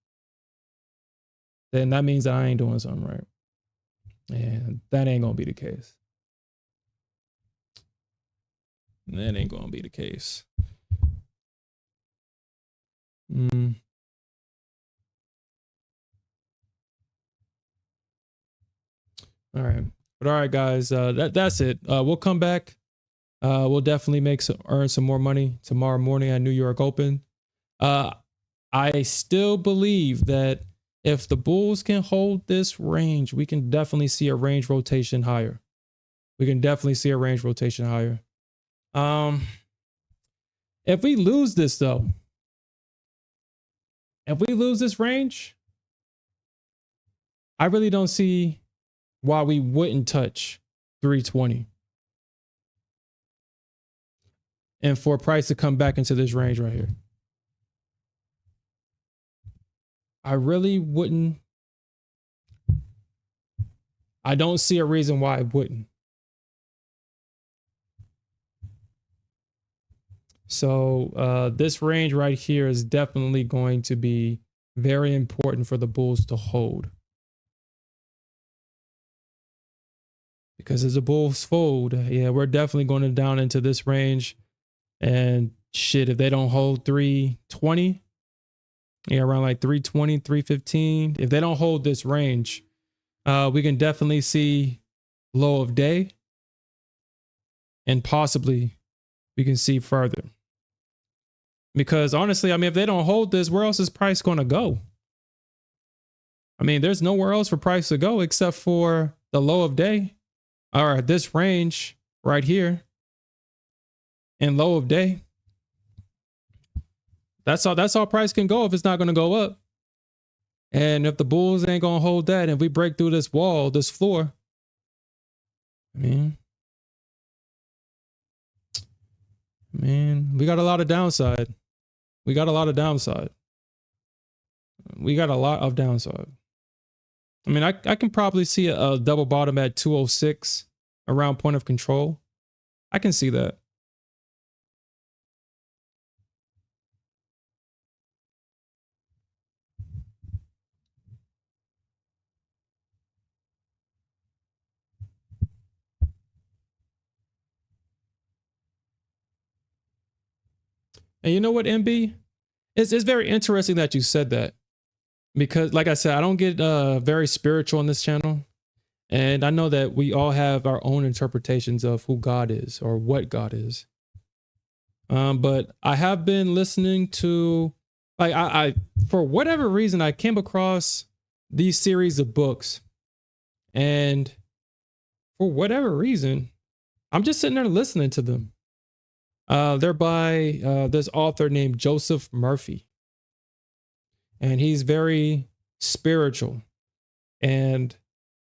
Speaker 1: then that means that I ain't doing something right. And that ain't going to be the case. That ain't going to be the case. All right. But all right, guys, that's it. We'll come back. We'll definitely earn some more money tomorrow morning at New York Open. I still believe that if the Bulls can hold this range, we can definitely see a range rotation higher. If we lose this, though, if we lose this range, I really don't see why we wouldn't touch 320. And for price to come back into this range right here. I really wouldn't. I don't see a reason why it wouldn't. So this range right here is definitely going to be very important for the Bulls to hold. Because as the Bulls fold, yeah, we're definitely going down into this range. And shit, if they don't hold 320, yeah, around like 320, 315, if they don't hold this range, we can definitely see low of day and possibly we can see further. Because honestly, I mean, if they don't hold this, where else is price going to go? I mean, there's nowhere else for price to go except for the low of day, or this range right here, and low of day. That's all price can go if it's not going to go up. And if the bulls ain't going to hold that, and if we break through this wall, this floor, I mean, we got a lot of downside. We got a lot of downside. I mean, I can probably see a double bottom at 206 around point of control. I can see that. And you know what, MB? It's very interesting that you said that, because like I said, I don't get very spiritual on this channel. And I know that we all have our own interpretations of who God is or what God is. But I have been listening to, like, I for whatever reason, I came across these series of books. And for whatever reason, I'm just sitting there listening to them. They're by this author named Joseph Murphy. And he's very spiritual. And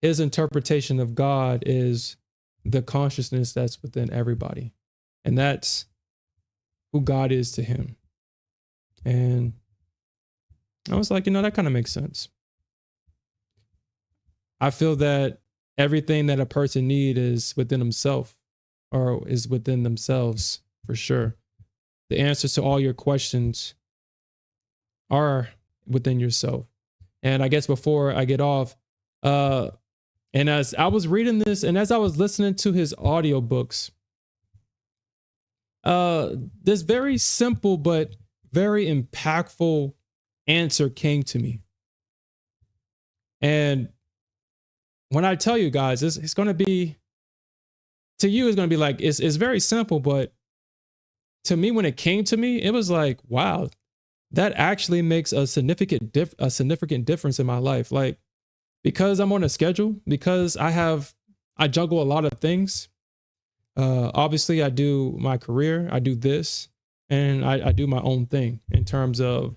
Speaker 1: his interpretation of God is the consciousness that's within everybody. And that's who God is to him. And I was like, that kind of makes sense. I feel that everything that a person needs is within himself, or is within themselves, for sure. The answers to all your questions are within yourself. And I guess before I get off, and as I was reading this, and as I was listening to his audiobooks, this very simple but very impactful answer came to me. And when I tell you guys, it's going to be, to you, it's going to be like, it's very simple, but to me, when it came to me, it was like, wow, that actually makes a significant difference in my life. Like, because I'm on a schedule, because I juggle a lot of things. Obviously, I do my career, I do this, and I do my own thing in terms of,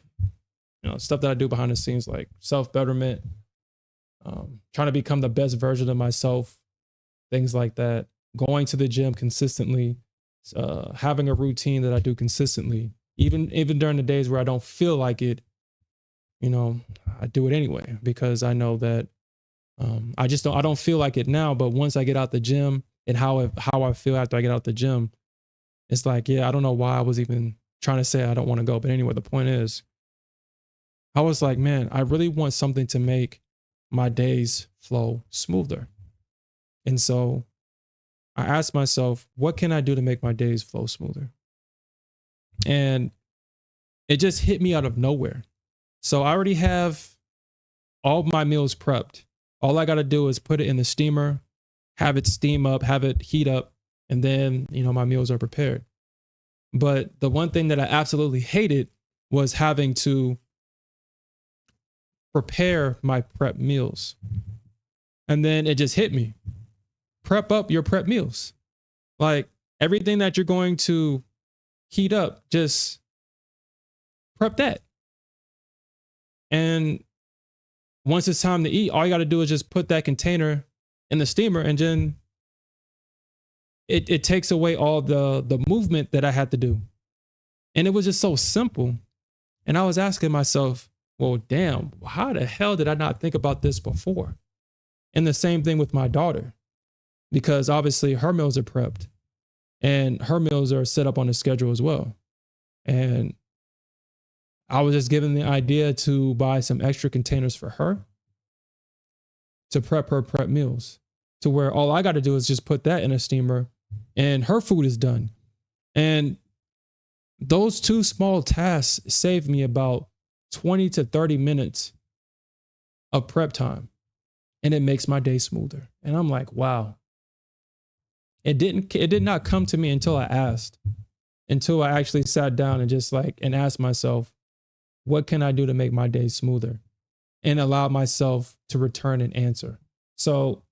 Speaker 1: stuff that I do behind the scenes, like self-betterment, trying to become the best version of myself, things like that, going to the gym consistently, having a routine that I do consistently, even during the days where I don't feel like it, I do it anyway, because I know that I don't feel like it now, but once I get out the gym and how I feel after I get out the gym, it's like, yeah, I don't know why I was even trying to say I don't want to go. But anyway, the point is, I was like, man, I really want something to make my days flow smoother. And so I asked myself, what can I do to make my days flow smoother? And it just hit me out of nowhere. So I already have all my meals prepped. All I got to do is put it in the steamer, have it steam up, have it heat up, and then, my meals are prepared. But the one thing that I absolutely hated was having to prepare my prep meals. And then it just hit me. Prep up your prep meals. Like, everything that you're going to heat up, just prep that. And once it's time to eat, all you got to do is just put that container in the steamer, and then it takes away all the movement that I had to do. And it was just so simple. And I was asking myself, well, damn, how the hell did I not think about this before? And the same thing with my daughter, because obviously her meals are prepped and her meals are set up on a schedule as well. And I was just given the idea to buy some extra containers for her to prep her prep meals, to where all I got to do is just put that in a steamer and her food is done. And those two small tasks saved me about 20 to 30 minutes of prep time. And it makes my day smoother. And I'm like, wow. It did not come to me until I asked. until I actually sat down and just like, and asked myself, what can I do to make my day smoother? And allow myself to return an answer. So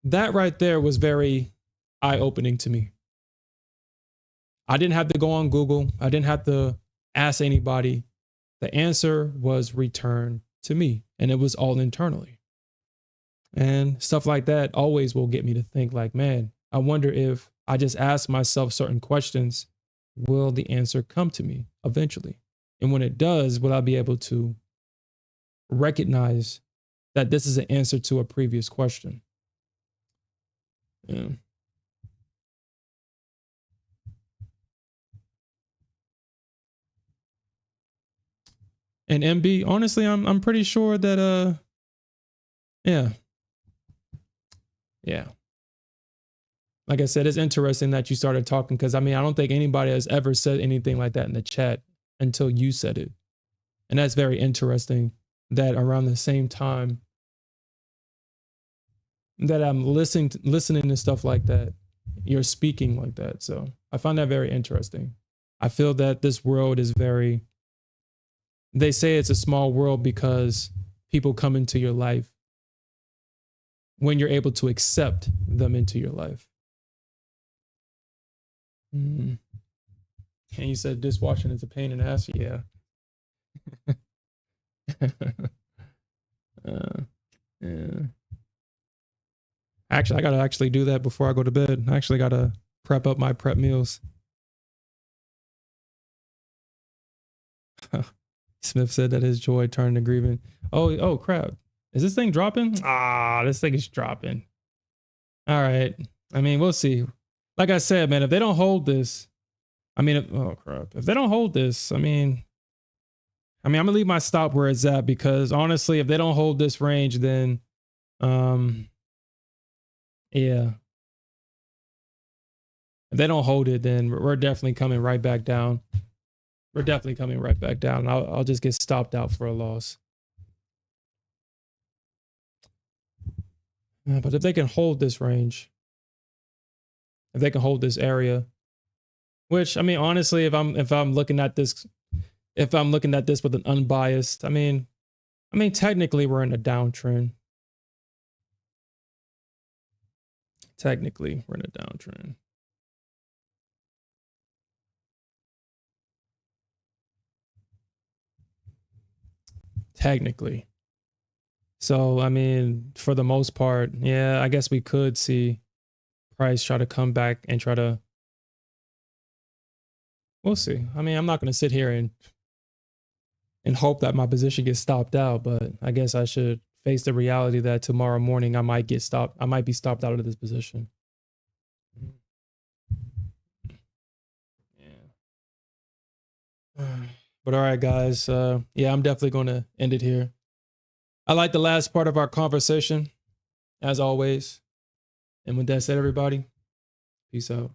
Speaker 1: that right there was very eye-opening to me. I didn't have to go on Google. I didn't have to ask anybody. The answer was returned to me, and it was all internally. And stuff like that always will get me to think like, man, I wonder if I just ask myself certain questions, will the answer come to me eventually? And when it does, will I be able to recognize that this is an answer to a previous question? Yeah. And MB, honestly, I'm pretty sure that yeah. Like I said, it's interesting that you started talking, because I mean, I don't think anybody has ever said anything like that in the chat until you said it. And that's very interesting that around the same time that I'm listening to stuff like that, you're speaking like that. So I find that very interesting. I feel that this world is very, they say it's a small world because people come into your life when you're able to accept them into your life. And you said dishwashing is a pain in the ass. Yeah. Yeah. Actually, I gotta actually do that before I go to bed. I actually gotta prep up my prep meals. Smith said that his joy turned to grieving. Oh crap. Is this thing dropping? This thing is dropping. All right. I mean, we'll see. Like I said, man, if they don't hold this, I mean, oh crap. If they don't hold this, I mean, I'm gonna leave my stop where it's at, because honestly, if they don't hold this range, then yeah. If they don't hold it, then we're definitely coming right back down. We're definitely coming right back down. I'll just get stopped out for a loss. But if they can hold this range, if they can hold this area, which I mean, honestly, if I'm looking at this, with an unbiased, I mean, technically we're in a downtrend. Technically, we're in a downtrend. Technically. So, I mean, for the most part, yeah, I guess we could see price try to come back and try to, we'll see. I mean, I'm not going to sit here and hope that my position gets stopped out, but I guess I should face the reality that tomorrow morning I might be stopped out of this position. Yeah. But all right, guys. Yeah, I'm definitely going to end it here. I like the last part of our conversation, as always. And with that said, everybody, peace out.